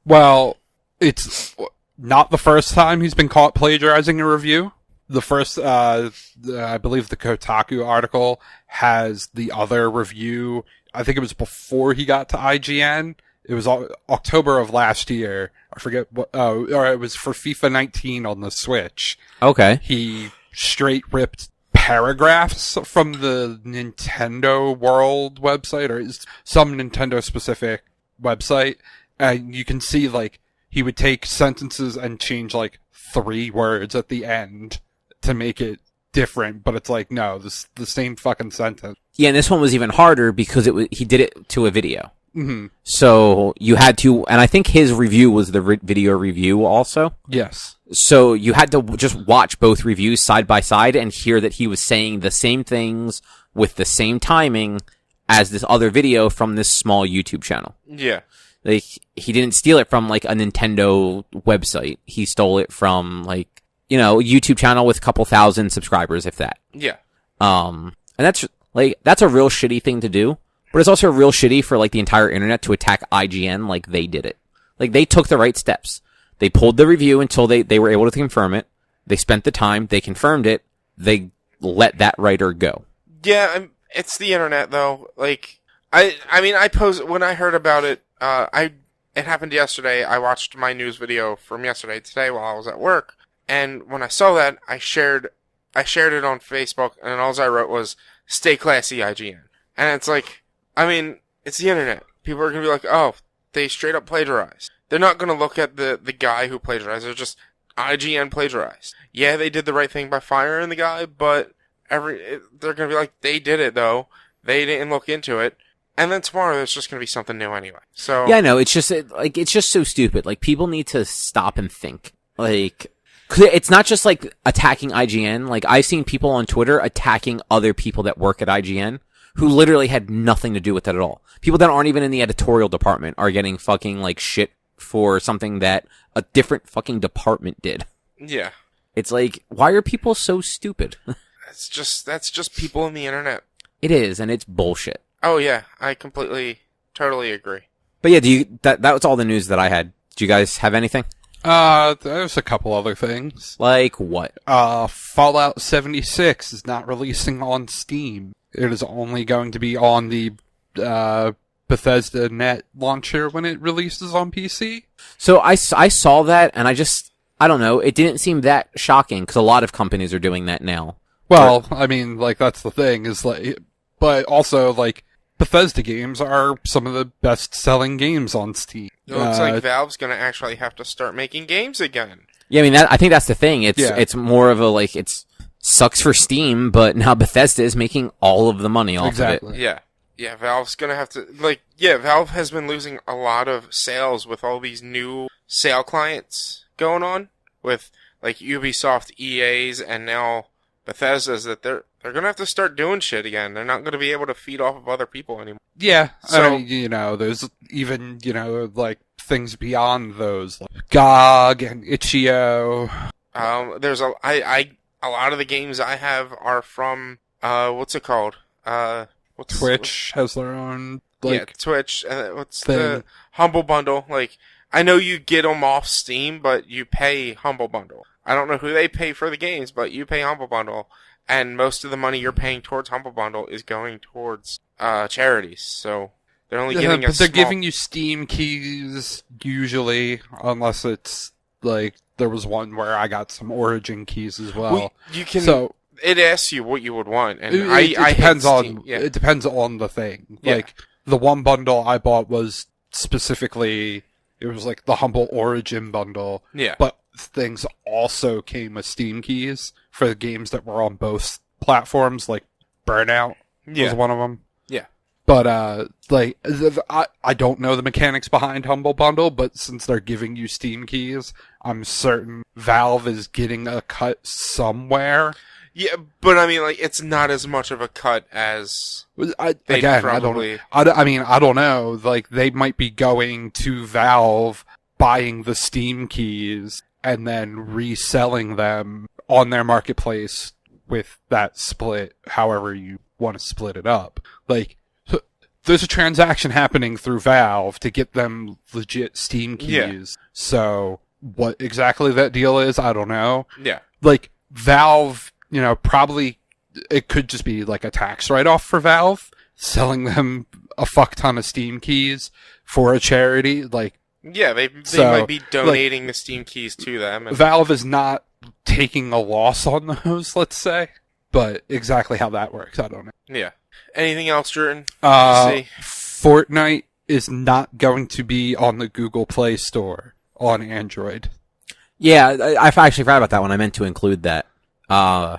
Well, it's not the first time he's been caught plagiarizing a review. The first, I believe the Kotaku article has the other review. I think it was before he got to IGN. It was October of last year. I forget what, or it was for FIFA 19 on the Switch. Okay. He straight ripped paragraphs from the Nintendo World website, or some Nintendo specific website, and you can see like he would take sentences and change like 3 words at the end to make it different, but it's like no, this the same fucking sentence. Yeah, and this one was even harder because he did it to a video. Mm-hmm. So you had to, and I think his review was the video review also. Yes. So you had to just watch both reviews side by side and hear that he was saying the same things with the same timing as this other video from this small YouTube channel. Yeah. Like, he didn't steal it from, like, a Nintendo website. He stole it from, like, you know, a YouTube channel with a couple thousand subscribers, if that. Yeah. And that's a real shitty thing to do. But it's also real shitty for, like, the entire internet to attack IGN like they did it. Like, they took the right steps. They pulled the review until they were able to confirm it. They spent the time. They confirmed it. They let that writer go. Yeah, it's the internet, though. Like, I mean, when I heard about it, it happened yesterday. I watched my news video from yesterday today while I was at work. And when I saw that, I shared it on Facebook, and all I wrote was, "Stay classy, IGN." And it's like, I mean, it's the internet. People are going to be like, oh, they straight up plagiarized. They're not going to look at the guy who plagiarized. They're just, IGN plagiarized. Yeah, they did the right thing by firing the guy, but they're going to be like, they did it, though. They didn't look into it. And then tomorrow, there's just going to be something new anyway. So Yeah, I know. It's just, it's just so stupid. Like, people need to stop and think. Like, 'cause it's not just, like, attacking IGN. Like, I've seen people on Twitter attacking other people that work at IGN who literally had nothing to do with it at all. People that aren't even in the editorial department are getting fucking, like, shit for something that a different fucking department did. Yeah. It's like, why are people so stupid? That's just people in the internet. It is, and it's bullshit. Oh, yeah. I totally agree. But yeah, that was all the news that I had. Do you guys have anything? There's a couple other things. Like what? Fallout 76 is not releasing on Steam. It is only going to be on the Bethesda Net launcher when it releases on PC. So I saw that, and I don't know, it didn't seem that shocking, because a lot of companies are doing that now. Well, I mean, like, that's the thing, is like, but also, like, Bethesda games are some of the best-selling games on Steam. It looks like Valve's going to actually have to start making games again. Yeah, I mean, I think that's the thing. Yeah. It's more of a, like, it's sucks for Steam, but now Bethesda is making all of the money off of it. Yeah. Yeah, Valve's going to have to, like, yeah, Valve has been losing a lot of sales with all these new sale clients going on with, like, Ubisoft, EA's, and now Bethesda's, that they're going to have to start doing shit again. They're not going to be able to feed off of other people anymore. Yeah, So- I mean, you know, there's even, you know, like, things beyond those, like GOG and Itch.io. There's a lot of the games I have are from, what's it called? Twitch has their own, like, yeah, Twitch. What's thing. the Humble Bundle? Like, I know you get them off Steam, but you pay Humble Bundle. I don't know who they pay for the games, but you pay Humble Bundle. and most of the money you're paying towards Humble Bundle is going towards charities. So they're only giving us. But they're giving you Steam keys usually, unless it's like there was one where I got some Origin keys as well. You can. So it asks you what you would want, and it I depends hate on Steam. Yeah. it depends on the thing. Yeah. Like the one bundle I bought was specifically it was like the Humble Origin bundle. Yeah. But things also came with Steam keys for the games that were on both platforms, like Burnout was one of them. Yeah. But I don't know the mechanics behind Humble Bundle, but since they're giving you Steam keys, I'm certain Valve is getting a cut somewhere. Yeah, but I mean, like, it's not as much of a cut as I don't know. Like, they might be going to Valve, buying the Steam keys, and then reselling them on their marketplace with that split, however you want to split it up. Like, there's a transaction happening through Valve to get them legit Steam keys. Yeah. So, what exactly that deal is, I don't know. Yeah. Like, Valve, probably it could just be like a tax write-off for Valve, selling them a fuck ton of Steam keys for a charity. Like, yeah, they so, might be donating the Steam keys to them. And Valve is not taking a loss on those, let's say. But exactly how that works, I don't know. Yeah. Anything else, Jordan? Fortnite is not going to be on the Google Play Store on Android. Yeah, I actually forgot about that one. I meant to include that. I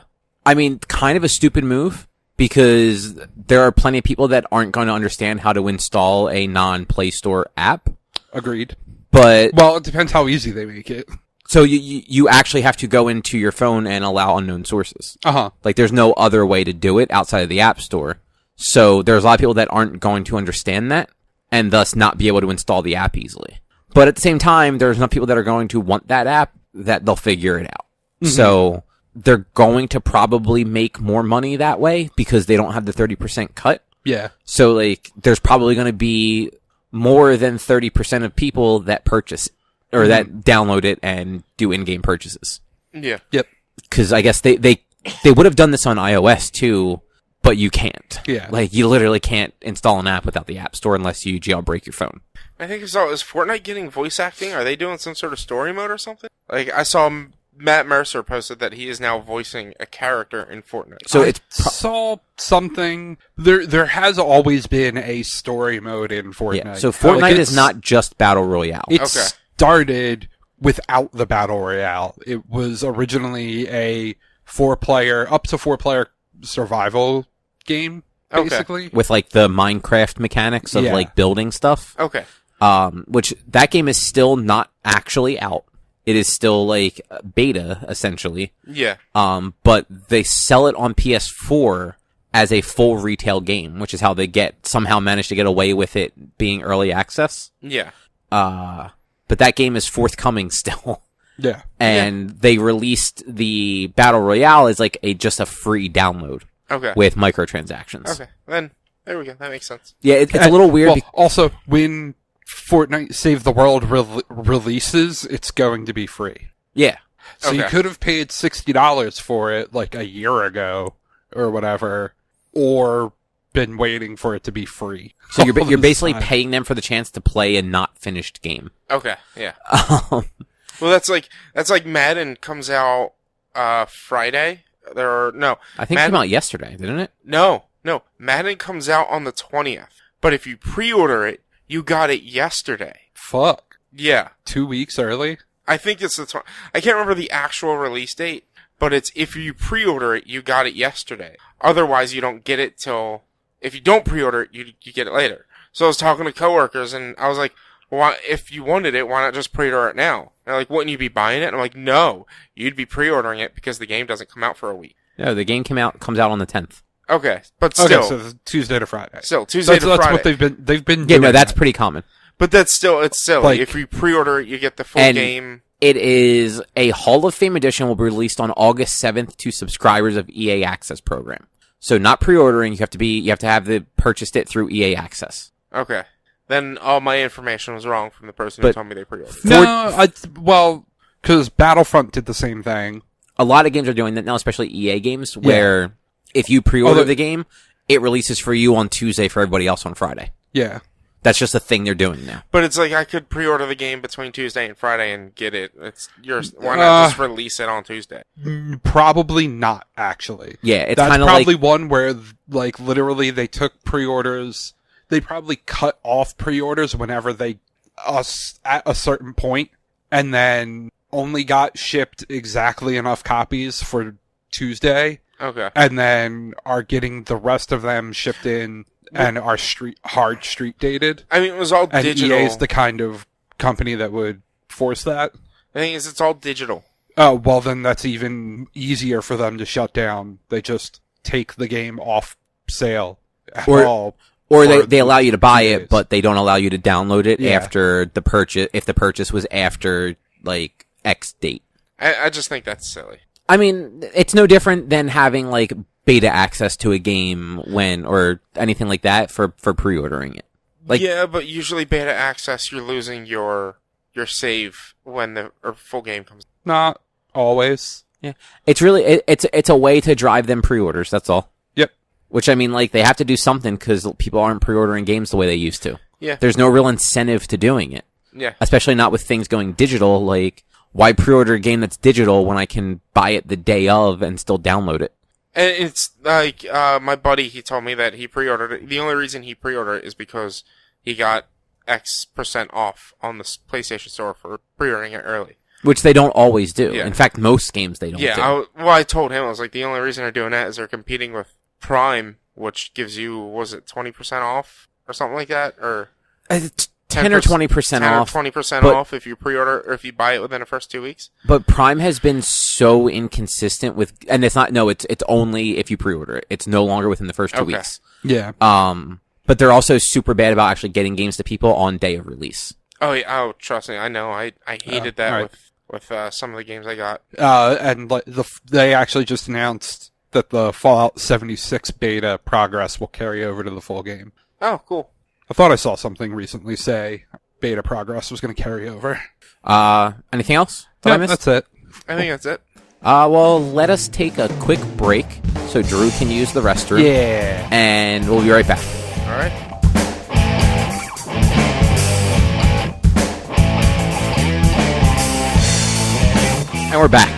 mean, kind of a stupid move, because there are plenty of people that aren't going to understand how to install a non-Play Store app. Agreed. But well, it depends how easy they make it. So you actually have to go into your phone and allow unknown sources. Like, there's no other way to do it outside of the App Store. So there's a lot of people that aren't going to understand that, and thus not be able to install the app easily. But at the same time, there's enough people that are going to want that app that they'll figure it out. Mm-hmm. So they're going to probably make more money that way because they don't have the 30% cut. Yeah. So, like, there's probably going to be more than 30% of people that purchase or that download it and do in-game purchases. Yeah. Yep. Because I guess they would have done this on iOS too, but you can't. Yeah. Like, you literally can't install an app without the App Store unless you jailbreak your phone. I think I saw, is Fortnite getting voice acting? Are they doing some sort of story mode or something? Like, I saw Matt Mercer posted that he is now voicing a character in Fortnite. So I saw something. There has always been a story mode in Fortnite. Yeah. So Fortnite is not just Battle Royale. It started without the Battle Royale. It was originally a up to four player survival game, basically. With, like, the Minecraft mechanics of, like, building stuff. Okay. Which, that game is still not actually out. It is still, like, beta, essentially. Yeah. But they sell it on PS4 as a full retail game, which is how they somehow managed to get away with it being early access. Yeah. But that game is forthcoming still. Yeah. And they released the Battle Royale as, like, just a free download. Okay. With microtransactions. Okay. Then, there we go. That makes sense. Yeah, it's a little weird. Well, also, when Fortnite Save the World releases, it's going to be free. Yeah. So you could have paid $60 for it, like, a year ago, or whatever, or been waiting for it to be free. So you're basically paying them for the chance to play a not finished game. Okay, yeah. Well, that's like Madden comes out Friday. I think it came out yesterday, didn't it? No. Madden comes out on the 20th. But if you pre-order it, you got it yesterday. Fuck. Yeah. 2 weeks early? I think it's I can't remember the actual release date, but it's if you pre-order it, you got it yesterday. Otherwise, you don't get it till... If you don't pre-order it, you get it later. So I was talking to coworkers, and I was like, well, if you wanted it, why not just pre-order it now? And they're like, wouldn't you be buying it? And I'm like, no, you'd be pre-ordering it because the game doesn't come out for a week. No, the game comes out on the 10th. Okay, but still. Okay, so Tuesday to Friday. Still, Tuesday to Friday. That's what they've been Yeah, doing. no, that's pretty common. But it's still silly. Like, if you pre-order it, you get the full game. It is a Hall of Fame edition will be released on August 7th to subscribers of EA Access program. So not pre-ordering, you have to have purchased it through EA Access. Okay. Then all my information was wrong from the person who told me they pre-ordered. No, because Battlefront did the same thing. A lot of games are doing that now, especially EA games, where if you pre-order the game, it releases for you on Tuesday for everybody else on Friday. Yeah. That's just a thing they're doing now. But it's like I could pre-order the game between Tuesday and Friday and get it. It's yours. Why not just release it on Tuesday? Probably not, actually. Yeah, it's That's kind of probably like... one where, like, literally they took pre-orders. They probably cut off pre-orders whenever they, at a certain point, and then only got shipped exactly enough copies for Tuesday. Okay. And then are getting the rest of them shipped in and are hard street dated. I mean, it was all And digital. EA is the kind of company that would force that. The thing is, it's all digital. Oh, well then that's even easier for them to shut down. They just take the game off sale at all. Or they allow you to buy it, days. but they don't allow you to download it Yeah. after the purchase, if the purchase was after, like, X date. I just think that's silly. I mean, it's no different than having, like, beta access to a game or anything like that for pre-ordering it. Like, yeah, but usually beta access, you're losing your save when the full game comes. Not always. yeah, it's really, it's a way to drive them pre-orders, that's all. Yep. Which, I mean, like, they have to do something because people aren't pre-ordering games the way they used to. Yeah. There's no real incentive to doing it. Yeah. Especially not with things going digital, like, why pre-order a game that's digital when I can buy it the day of and still download it? And it's like, my buddy, he told me that he pre-ordered it. The only reason he pre-ordered it is because he got X% off on the PlayStation Store for pre-ordering it early. Which they don't always do. Yeah. In fact, most games they don't do. Yeah, I told him, I was like, the only reason they're doing that is they're competing with Prime, which gives you, was it 20% off or something like that? Or 10 or 20% off. 20% but- off if you pre-order or if you buy it within the first 2 weeks. But Prime has been so inconsistent with, and it's not, no, it's only if you pre-order it. It's no longer within the first 2 Okay. weeks. Yeah. But they're also super bad about actually getting games to people on day of release. Oh yeah, oh trust me, I know. I hated that right. with some of the games I got. And like they actually just announced that the Fallout 76 beta progress will carry over to the full game. Oh, cool. I thought I saw something recently say beta progress was going to carry over. Anything else that I Yeah, missed? that's it. I think that's it. Well, let us take a quick break so Drew can use the restroom. Yeah. And we'll be right back. All right. And we're back.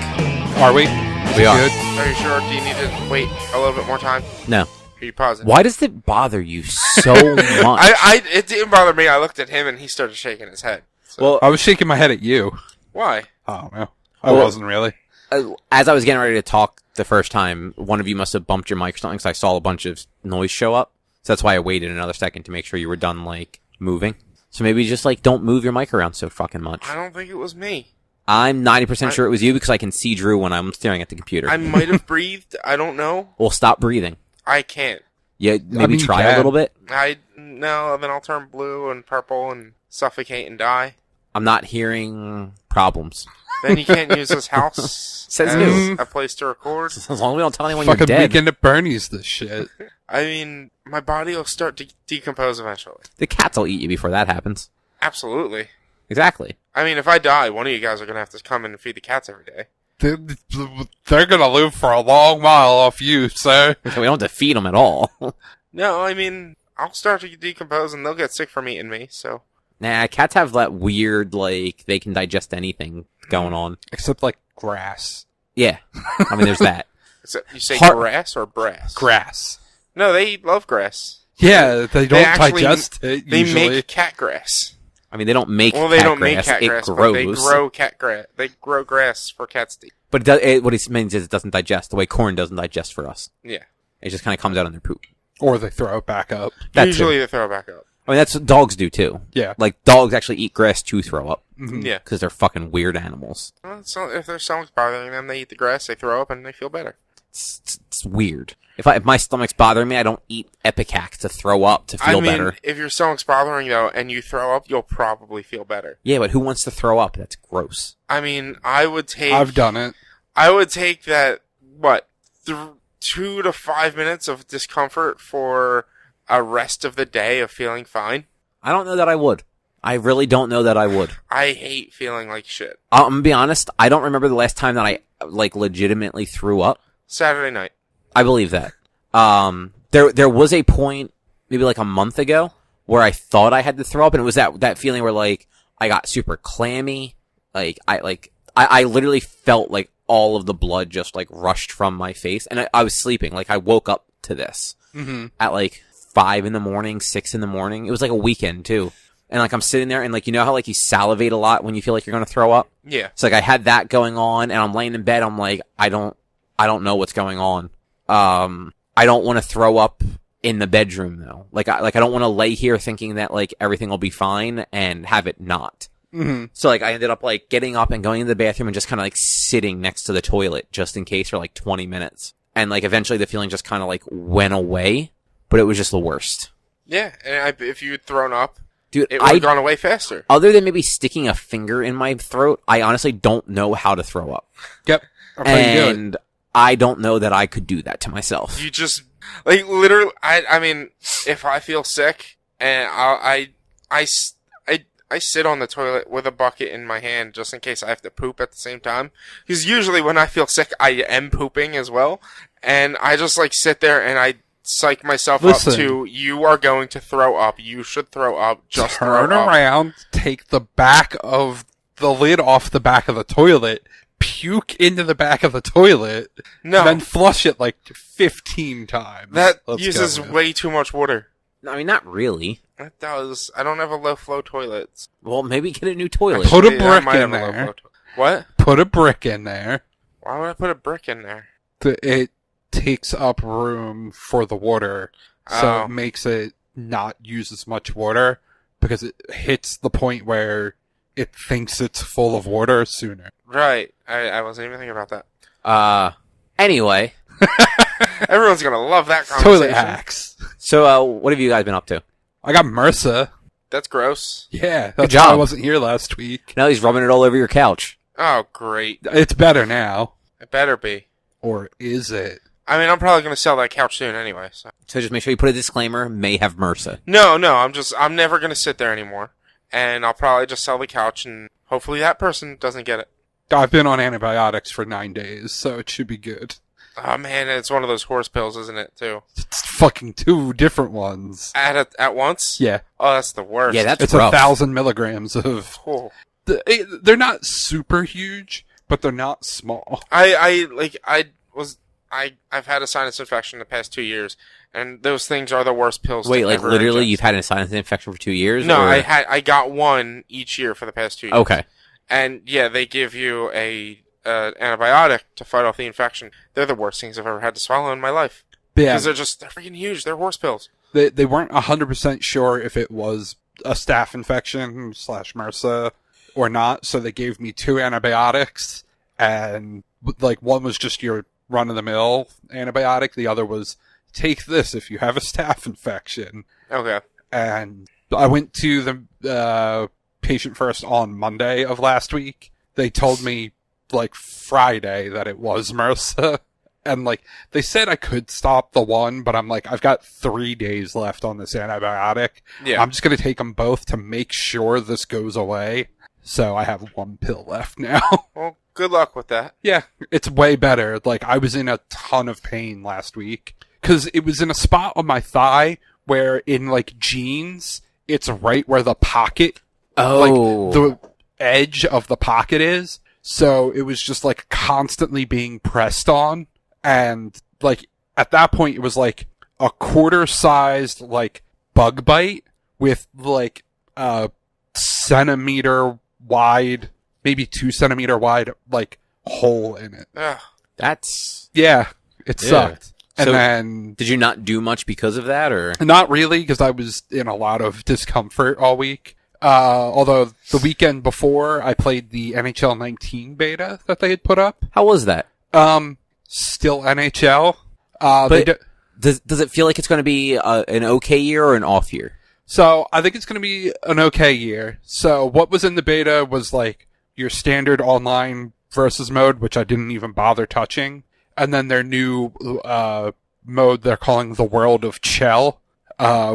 Are we? We are. Good? Are you sure? Do you need to wait a little bit more time? No. Are you pausing? Why does it bother you so much? It didn't bother me. I looked at him and he started shaking his head. So, Well, I was shaking my head at you. why? Oh, no. I Well- wasn't really. as I was getting ready to talk the first time, one of you must have bumped your mic or something, because I saw a bunch of noise show up. So that's why I waited another second to make sure you were done, like, moving. So maybe just, like, don't move your mic around so fucking much. I don't think it was me. I'm 90% sure it was you because I can see Drew when I'm staring at the computer. I might have breathed. I don't know. Well, stop breathing. I can't. Yeah, maybe mean, you try a can. little bit. No, then I'll turn blue and purple and suffocate and die. I'm not hearing problems. Then you can't use this house Says as who? a place to record. As long as we don't tell anyone Fucking you're dead. weekend at Bernie's this shit. I mean, my body will start to decompose eventually. The cats will eat you before that happens. Absolutely. Exactly. I mean, if I die, one of you guys are going to have to come in and feed the cats every day. They're gonna live for a long while off you, sir. So we don't have to feed them at all. No, I mean, I'll start to decompose and they'll get sick from eating me, so. Nah, cats have that weird, like, they can digest anything going on. Except, like, grass. Yeah. I mean, there's that. So you say Har- grass or brass? Grass. No, they love grass. Yeah, they don't actually- digest it, They usually. make cat grass. I mean, they don't make Well, they cat don't grass. make cat It grass, but grows. they grow cat grass. They grow grass for cats to eat. But what it means is it doesn't digest the way corn doesn't digest for us. Yeah. It just kind of comes out in their poop. Or they throw it back up. That Usually too. they throw it back up. I mean, that's what dogs do too. Yeah. Like, dogs actually eat grass to throw up. Mhm. Yeah. Because they're fucking weird animals. Well, so if their stomach's bothering them, they eat the grass, they throw up, and they feel better. It's weird. If my stomach's bothering me, I don't eat Epicax to throw up to feel I mean, better. if your stomach's bothering you, though, and you throw up, you'll probably feel better. Yeah, but who wants to throw up? That's gross. I mean, I would take... I've done it. I would take that, 2 to 5 minutes of discomfort for a rest of the day of feeling fine. I don't know that I would. I really don't know that I would. I hate feeling like shit. I'm gonna be honest. I don't remember the last time that I like legitimately threw up. Saturday night. I believe that. There was a point maybe like a month ago where I thought I had to throw up, and it was that feeling where like I got super clammy. Like I literally felt like all of the blood just like rushed from my face, and I was sleeping. Like I woke up to this at like 5 a.m, 6 a.m. It was like a weekend too. And like I'm sitting there and like, you know how like you salivate a lot when you feel like you're going to throw up? Yeah. So like I had that going on and I'm laying in bed. I'm like, I don't know what's going on. I don't want to throw up in the bedroom though. Like I don't want to lay here thinking that like everything will be fine and have it not. So like I ended up like getting up and going into the bathroom and just kind of like sitting next to the toilet just in case for like 20 minutes. And like eventually the feeling just kind of like went away, but it was just the worst. Yeah, and if you'd thrown up, Dude, it would have gone away faster. Other than maybe sticking a finger in my throat, I honestly don't know how to throw up. Yep. That's how you do it. And I don't know that I could do that to myself. You just, like, literally, I mean, if I feel sick, and I sit on the toilet with a bucket in my hand just in case I have to poop at the same time. Because usually when I feel sick, I am pooping as well. And I just, like, sit there and I psych myself up to, you are going to throw up. You should throw up. Just turn throw up. around, take the back of the lid off the back of the toilet, puke into the back of the toilet, No. then flush it like 15 times. That Let's uses go, man. way too much water. I mean, not really. It does. I don't have a low flow toilet. Well, maybe get a new toilet. Put a Actually, I brick might in have a low there. flow What? Put a brick in there. Why would I put a brick in there? It takes up room for the water, so Oh. it makes it not use as much water because it hits the point where it thinks it's full of water sooner. Right. I wasn't even thinking about that. Anyway. Everyone's gonna love that conversation. Toilet hacks. So, what have you guys been up to? I got MRSA. That's gross. Yeah, Good that's why I job. wasn't here last week. Now he's rubbing it all over your couch. Oh, great. It's better now. It better be. Or is it? I mean, I'm probably gonna sell that couch soon anyway, so. So just make sure you put a disclaimer, may have MRSA. No, I'm never gonna sit there anymore. And I'll probably just sell the couch and hopefully that person doesn't get it. I've been on antibiotics for 9 days, so it should be good. Oh man, it's one of those horse pills, isn't it, too? It's fucking 2 different ones. At once? Yeah. Oh, that's the worst. Yeah, that's It's rough. 1,000 milligrams of... Cool. They're not super huge, but they're not small. I've had a sinus infection the past 2 years, and those things are the worst pills. Wait, to like ever literally ingest. you've had a sinus infection for 2 years? No, or- I got one each year for the past 2 years. Okay. And yeah, they give you a antibiotic to fight off the infection. They're the worst things I've ever had to swallow in my life. Yeah, Because they're freaking huge. They're horse pills. they weren't 100% sure if it was a staph infection / MRSA or not, so they gave me 2 antibiotics, and like one was just your run-of-the-mill antibiotic, the other was take this if you have a staph infection. Okay. And I went to the patient first on Monday of last week. They told me like Friday that it was MRSA. And like they said I could stop the one, but I'm like, I've got 3 days left on this antibiotic. Yeah. I'm just going to take them both to make sure this goes away. So I have 1 pill left now. Well, good luck with that. Yeah, it's way better. Like, I was in a ton of pain last week. Because it was in a spot on my thigh where in, like, jeans, it's right where the pocket, Oh. like, the edge of the pocket is. So it was just, like, constantly being pressed on. And, like, at that point, it was, like, a quarter-sized, like, bug bite with, like, a centimeter wide, maybe 2 centimeter wide, like, hole in it. Ugh. That's... Yeah, it Yeah. sucked. And So- then, Did you not do much because of that, or? not really, because I was in a lot of discomfort all week. Although the weekend before, I played the NHL 19 beta that they had put up. How was that? Still NHL. But does it feel like it's going to be an okay year or an off year? So I think it's going to be an okay year. So what was in the beta was like your standard online versus mode, which I didn't even bother touching. And then their new mode they're calling the World of Chell,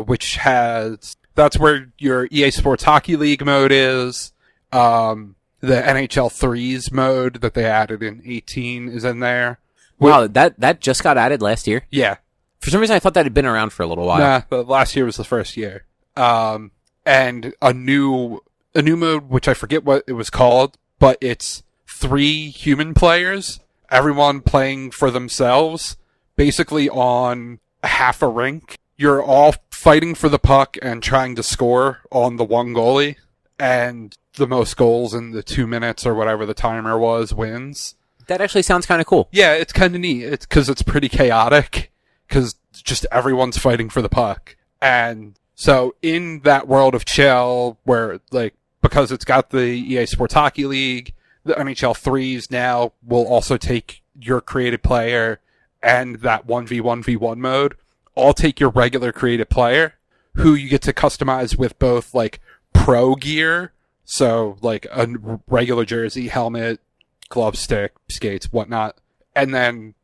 which has that's where your EA Sports Hockey League mode is. The NHL 3s mode that they added in 18 is in there. Wow, that just got added last year? Yeah. For some reason, I thought that had been around for a little while. Nah, but last year was the first year. And a new mode, which I forget what it was called, but it's 3 human players, everyone playing for themselves, basically on half a rink. You're all fighting for the puck and trying to score on the one goalie, and the most goals in the 2 minutes or whatever the timer was wins. That actually sounds kind of cool. Yeah, it's kind of neat. It's because it's pretty chaotic, because just everyone's fighting for the puck. And so in that world of chill, where, like, because it's got the EA Sports Hockey League, the NHL 3s now will also take your created player and that 1v1v1 mode, all take your regular created player, who you get to customize with both, like, pro gear, so, like, a regular jersey, helmet, glove stick, skates, whatnot, and then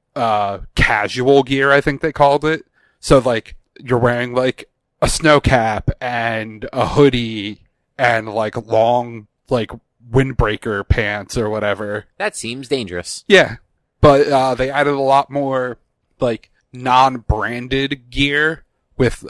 casual gear, I think they called it. So, like, you're wearing, like, a snow cap and a hoodie and, like, long, like, windbreaker pants or whatever. That seems dangerous. Yeah. But they added a lot more, like, non-branded gear with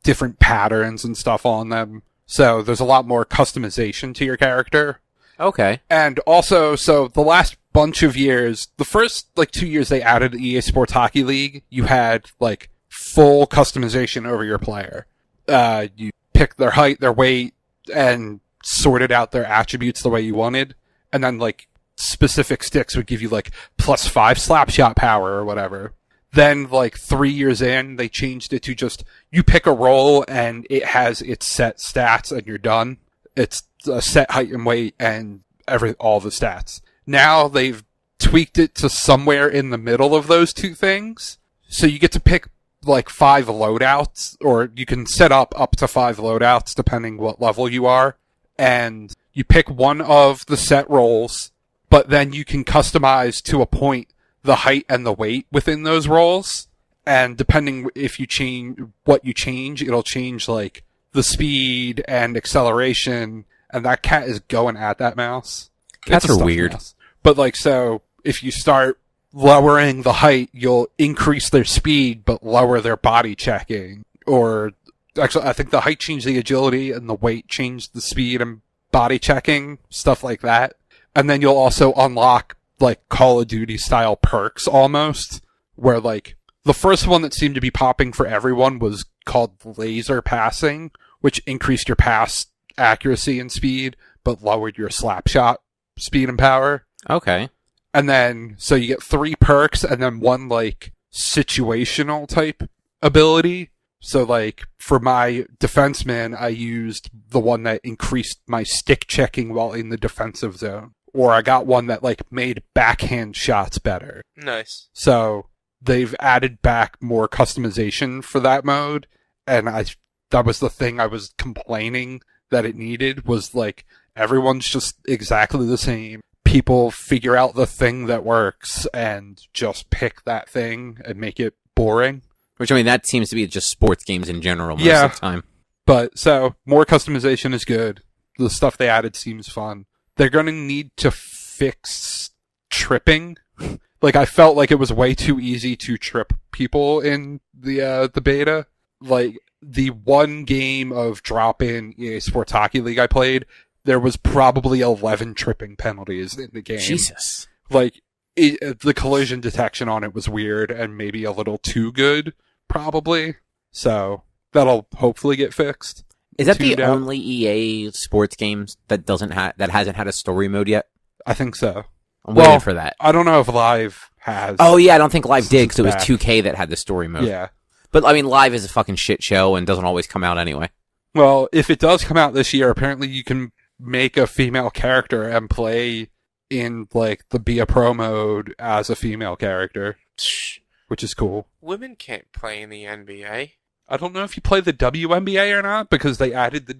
different patterns and stuff on them. So there's a lot more customization to your character. Okay. And also, so the last bunch of years, the first, like, 2 years they added EA Sports Hockey League, you had, like, full customization over your player. You picked their height, their weight, and sorted out their attributes the way you wanted. And then, like, specific sticks would give you, like, +5 slap shot power or whatever. Then, like, 3 years in, they changed it to just, you pick a role and it has its set stats and you're done. It's a set height and weight and all the stats. Now they've tweaked it to somewhere in the middle of those two things. So you get to pick, like, 5 loadouts, or you can set up to 5 loadouts depending what level you are. And you pick one of the set roles, but then you can customize to a point the height and the weight within those roles. And depending if you change what you change, it'll change, like, the speed and acceleration. And that cat is going at that mouse. Cats It's a are stuffed weird. mouse. But, like, so if you start lowering the height, you'll increase their speed, but lower their body checking. Or, actually, I think the height changed the agility and the weight changed the speed and body checking, stuff like that. And then you'll also unlock, like, Call of Duty style perks almost, where, like, the first one that seemed to be popping for everyone was called laser passing, which increased your pass accuracy and speed, but lowered your slap shot speed and power. Okay. And then, so you get 3 perks and then 1, like, situational type ability. So, like, for my defenseman, I used the one that increased my stick checking while in the defensive zone. Or I got one that, like, made backhand shots better. Nice. So they've added back more customization for that mode. And that was the thing I was complaining that it needed, was, like, everyone's just exactly the same. People figure out the thing that works and just pick that thing and make it boring. Which, I mean, that seems to be just sports games in general most Yeah. of the time. But, so, more customization is good. The stuff they added seems fun. They're going to need to fix tripping. Like, I felt like it was way too easy to trip people in the beta. Like, the one game of drop-in EA Sports Hockey League I played, there was probably 11 tripping penalties in the game. Jesus. Like, the collision detection on it was weird and maybe a little too good, probably. So, that'll hopefully get fixed. Is that the Tuned out. only EA sports games that that hasn't had a story mode yet? I think so. I'm Well, waiting for that. I don't know if Live has. Oh yeah, I don't think Live did because it was back. 2K that had the story mode. Yeah. But I mean, Live is a fucking shit show and doesn't always come out anyway. Well, if it does come out this year, apparently you can make a female character and play in, like, the Be a Pro mode as a female character, Psh, which is cool. women can't play in the NBA. I don't know if you play the WNBA or not, because they added the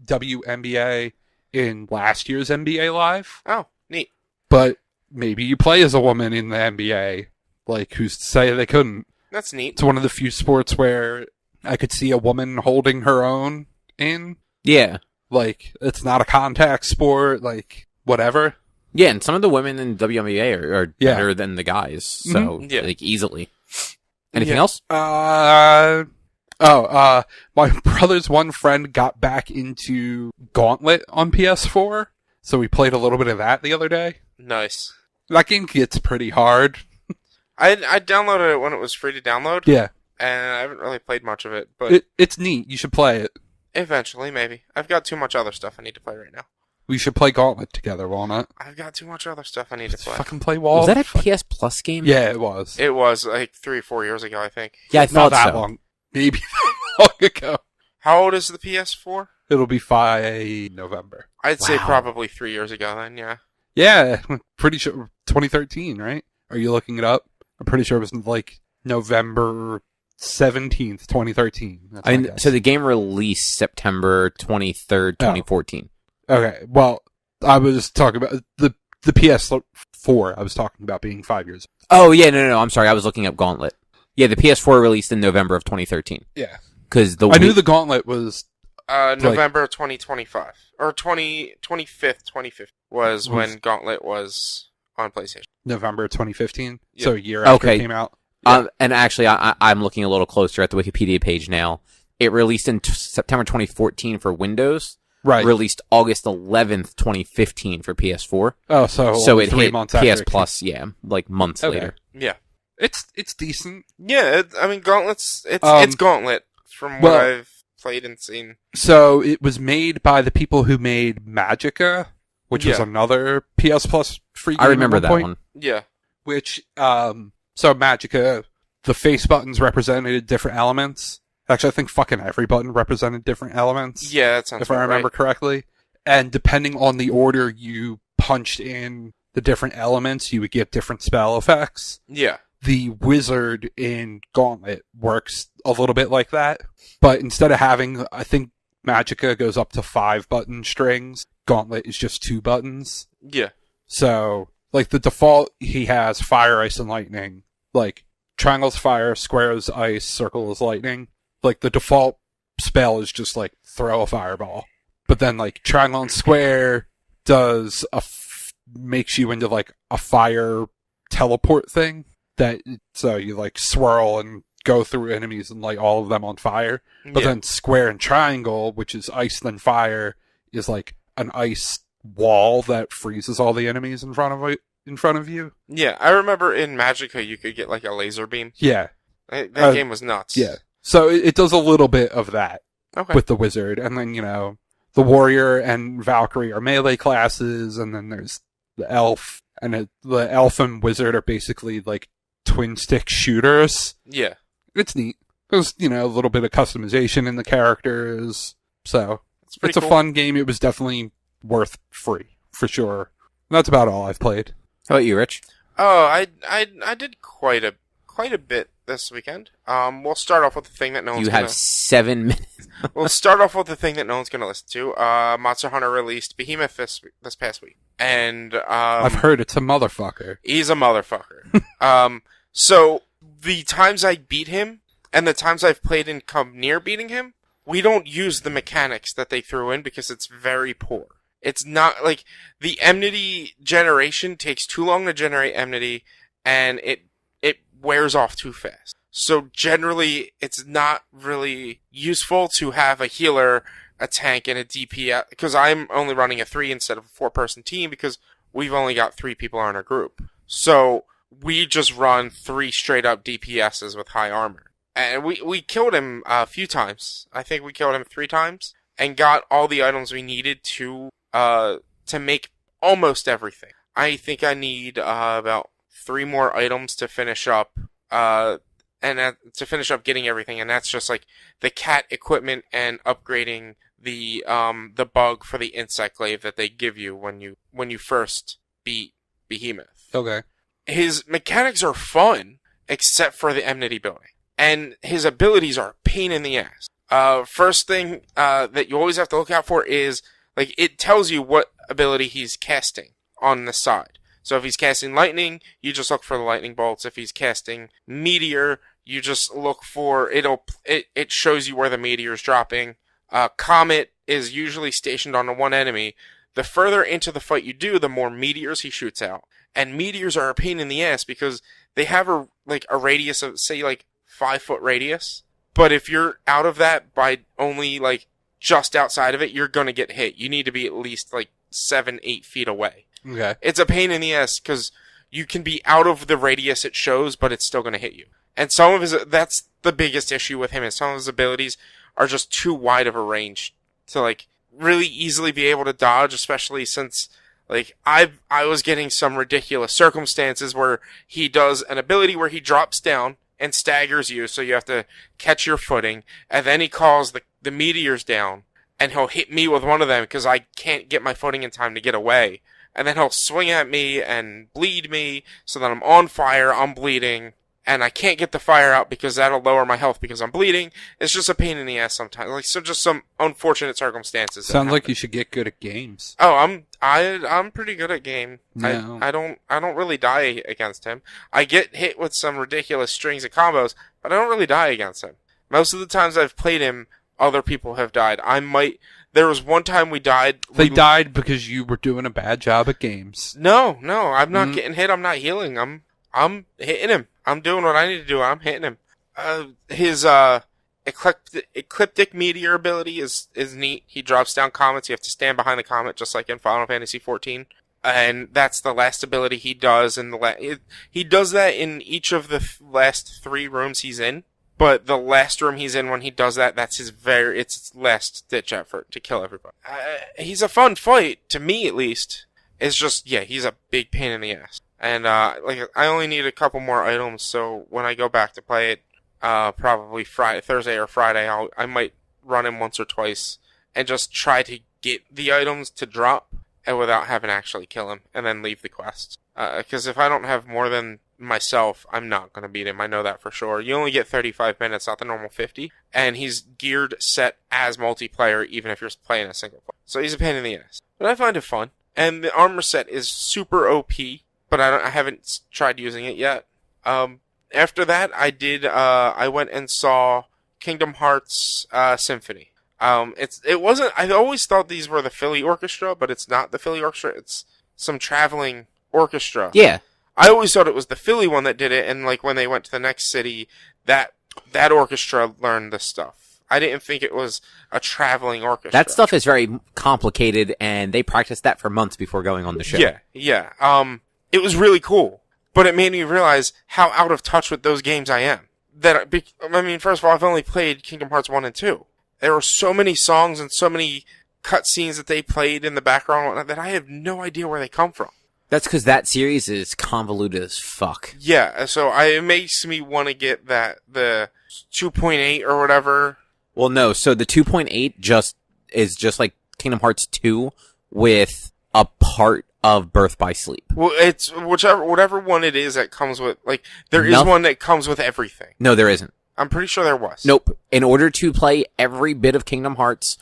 WNBA in last year's NBA Live. Oh, neat. But maybe you play as a woman in the NBA. Like, who's to say they couldn't? That's neat. It's one of the few sports where I could see a woman holding her own in. Yeah. Like, it's not a contact sport, like, whatever. Yeah, and some of the women in WNBA are Yeah. better than the guys, so, Yeah. like, easily. Anything Yeah. else? My brother's one friend got back into Gauntlet on PS4, so we played a little bit of that the other day. Nice. That game gets pretty hard. I downloaded it when it was free to download. Yeah. And I haven't really played much of it, but It's neat. You should play it. eventually, maybe. I've got too much other stuff I need to play right now. We should play Gauntlet together, Walnut. I've got too much other stuff I need to play. Fucking play Wall. Was that a PS Plus game? Yeah, it was. It was like 3 or 4 years ago, I think. Yeah, I Not thought that so. long. Maybe that long ago. How old is the PS4? It'll be 5 November. I'd say Wow. probably 3 years ago then, yeah. Yeah, I'm pretty sure 2013, right? Are you looking it up? I'm pretty sure it was like November 17th, 2013. That's I my mean, guess. so the game released September 23rd, 2014. Okay, well, I was talking about the PS4. I was talking about being 5 years. Oh, yeah, no, I'm sorry. I was looking up Gauntlet. Yeah, the PS4 released in November of 2013. Yeah. Because I knew the Gauntlet was... November 2025. Or 25th, 2015 was when Gauntlet was on PlayStation. November 2015, Yeah. so a year after Okay. it came out. And actually, I'm looking a little closer at the Wikipedia page now. It released in September 2014 for Windows. Right. Released August 11th, 2015 for PS4. Oh, so So it 3 hit months after PS it came- Plus, yeah, like months Okay. later. Yeah. It's decent. Yeah, I mean, Gauntlet's... It's Um, Gauntlet, from well- what I've played and seen. So it was made by the people who made Magicka, which was Yeah. another PS Plus free game I remember at that point. one. Yeah. Which, so Magicka, the face buttons represented different elements. Actually, I think fucking every button represented different elements. Yeah, that sounds if I remember right. correctly. And depending on the order you punched in the different elements, you would get different spell effects. Yeah. The wizard in Gauntlet works a little bit like that. But instead of having, I think Magicka goes up to 5 button strings. Gauntlet is just 2 buttons. Yeah. So, like, the default, he has fire, ice, and lightning. Like, triangle's fire, square is ice, circle is lightning. Like, the default spell is just, like, throw a fireball. But then, like, triangle and square does makes you into, like, a fire teleport thing. So you, like, swirl and go through enemies and light all of them on fire. But Yeah. then square and triangle, which is ice then fire, is like an ice wall that freezes all the enemies in front of you. Yeah, I remember in Magicka you could get like a laser beam. Yeah. That Uh, game was nuts. Yeah. So it does a little bit of that Okay. with the wizard. And then, the warrior and Valkyrie are melee classes, and then there's the elf. And the elf and wizard are basically like twin stick shooters. Yeah. It's neat. There's, a little bit of customization in the characters. So It's pretty it's a cool. fun game. It was definitely worth free, for sure. And that's about all I've played. How about you, Rich? Oh, I did quite a bit this weekend. We'll start off with the thing that no one's You gonna... have 7 minutes. We'll start off with the thing that no one's gonna listen to. Monster Hunter released Behemoth this past week. And, I've heard it's a motherfucker. he's a motherfucker. So, the times I beat him, and the times I've played and come near beating him, we don't use the mechanics that they threw in because it's very poor. It's not, like, the enmity generation takes too long to generate enmity, and it wears off too fast. So generally, it's not really useful to have a healer, a tank, and a DPS, because I'm only running a 3 instead of a 4-person team, because we've only got 3 people on our group. So, we just run 3 straight-up DPSs with high armor. And we killed him a few times. I think we killed him 3 times, and got all the items we needed to make almost everything. I think I need about 3 more items to finish up, to finish up getting everything, and that's just like the cat equipment and upgrading the bug for the insect glaive that they give you when you first beat Behemoth. Okay. His mechanics are fun, except for the enmity building, and his abilities are a pain in the ass. First thing that you always have to look out for is, like, it tells you what ability he's casting on the side. So if he's casting lightning, you just look for the lightning bolts. If he's casting meteor, you just look for it shows you where the meteor is dropping. Comet is usually stationed on the one enemy. The further into the fight you do, the more meteors he shoots out. And meteors are a pain in the ass because they have a radius of, say, 5-foot radius. But if you're out of that by only, just outside of it, you're going to get hit. You need to be at least, 7-8 feet away. Okay. It's a pain in the ass because you can be out of the radius it shows, but it's still going to hit you. And that's the biggest issue with him, is some of his abilities are just too wide of a range to, really easily be able to dodge, especially since, I was getting some ridiculous circumstances where he does an ability where he drops down and staggers you, so you have to catch your footing, and then he calls the meteors down, and he'll hit me with one of them because I can't get my footing in time to get away. And then he'll swing at me and bleed me, so that I'm on fire, I'm bleeding, and I can't get the fire out because that'll lower my health because I'm bleeding. It's just a pain in the ass sometimes. So just some unfortunate circumstances. Sounds like you should get good at games. Oh, I'm pretty good at game. No. I don't really die against him. I get hit with some ridiculous strings of combos, but I don't really die against him. Most of the times I've played him, other people have died. There was one time we died. They died because you were doing a bad job at games. No, I'm not getting hit. I'm not healing. I'm hitting him. I'm doing what I need to do. I'm hitting him. His ecliptic meteor ability is neat. He drops down comets. You have to stand behind the comet, just like in Final Fantasy XIV. And that's the last ability he does. He does that in each of the last 3 rooms he's in. But the last room he's in when he does that, that's it's his last ditch effort to kill everybody. He's a fun fight, to me at least. It's just, he's a big pain in the ass. And, I only need a couple more items, so when I go back to play it, probably Thursday or Friday, I might run him once or twice and just try to get the items to drop and without having to actually kill him, and then leave the quest. Because if I don't have more than myself, I'm not going to beat him. I know that for sure. You only get 35 minutes, not the normal 50, and he's geared set as multiplayer, even if you're playing a single player. So he's a pain in the ass. But I find it fun. And the armor set is super OP, but I haven't tried using it yet. After that, I went and saw Kingdom Hearts Symphony. It wasn't, I always thought these were the Philly Orchestra, but it's not the Philly Orchestra, it's some traveling orchestra. Yeah. I always thought it was the Philly one that did it, and when they went to the next city, that orchestra learned the stuff. I didn't think it was a traveling orchestra. That stuff is very complicated, and they practiced that for months before going on the show. Yeah. It was really cool, but it made me realize how out of touch with those games I am. First of all, I've only played Kingdom Hearts 1 and 2. There were so many songs and so many cutscenes that they played in the background that I have no idea where they come from. That's because that series is convoluted as fuck. Yeah, so it makes me want to get the 2.8 or whatever. Well, no, so the 2.8 is just like Kingdom Hearts 2 with a part of Birth by Sleep. Well, it's whatever one it is that comes with, there is one that comes with everything. No, there isn't. I'm pretty sure there was. Nope. In order to play every bit of Kingdom Hearts,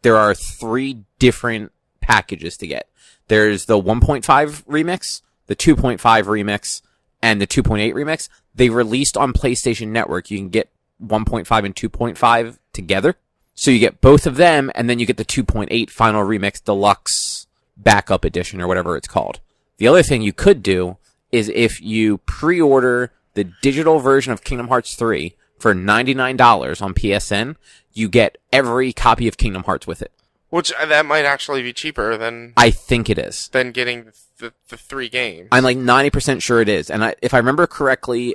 there are 3 different packages to get. There's the 1.5 remix, the 2.5 remix, and the 2.8 remix. They released on PlayStation Network. You can get 1.5 and 2.5 together. So you get both of them, and then you get the 2.8 Final Remix Deluxe Backup Edition, or whatever it's called. The other thing you could do is if you pre-order the digital version of Kingdom Hearts 3 for $99 on PSN, you get every copy of Kingdom Hearts with it. Which, that might actually be cheaper than... I think it is. Than getting the 3 games. I'm 90% sure it is. And if I remember correctly,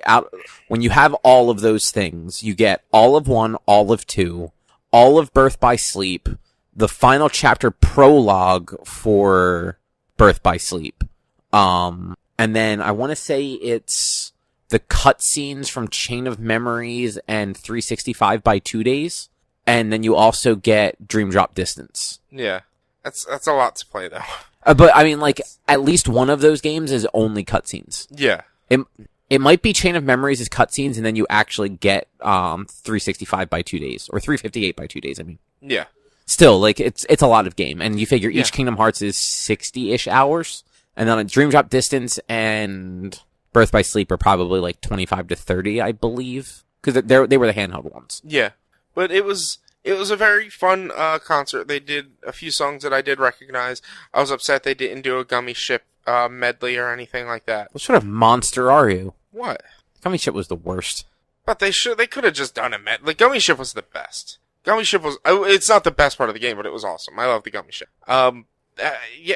when you have all of those things, you get all of 1, all of 2, all of Birth by Sleep, the final chapter prologue for Birth by Sleep. And then I want to say it's the cutscenes from Chain of Memories and 365 by 2 days. And then you also get Dream Drop Distance. Yeah. That's a lot to play, though. But, at least one of those games is only cutscenes. Yeah. It might be Chain of Memories as cutscenes, and then you actually get 365 by 2 days. Or 358 by 2 days, I mean. Yeah. Still, it's a lot of game. And you figure each Kingdom Hearts is 60-ish hours. And then Dream Drop Distance and Birth by Sleep are probably like 25 to 30, I believe. Because they were the handheld ones. Yeah. But it was a very fun concert. They did a few songs that I did recognize. I was upset they didn't do a Gummy Ship medley or anything like that. What sort of monster are you? What? Gummy Ship was the worst. But they could have just done a medley. Gummy Ship was the best. Gummy Ship was, it's not the best part of the game, but it was awesome. I love the Gummy Ship. Yeah,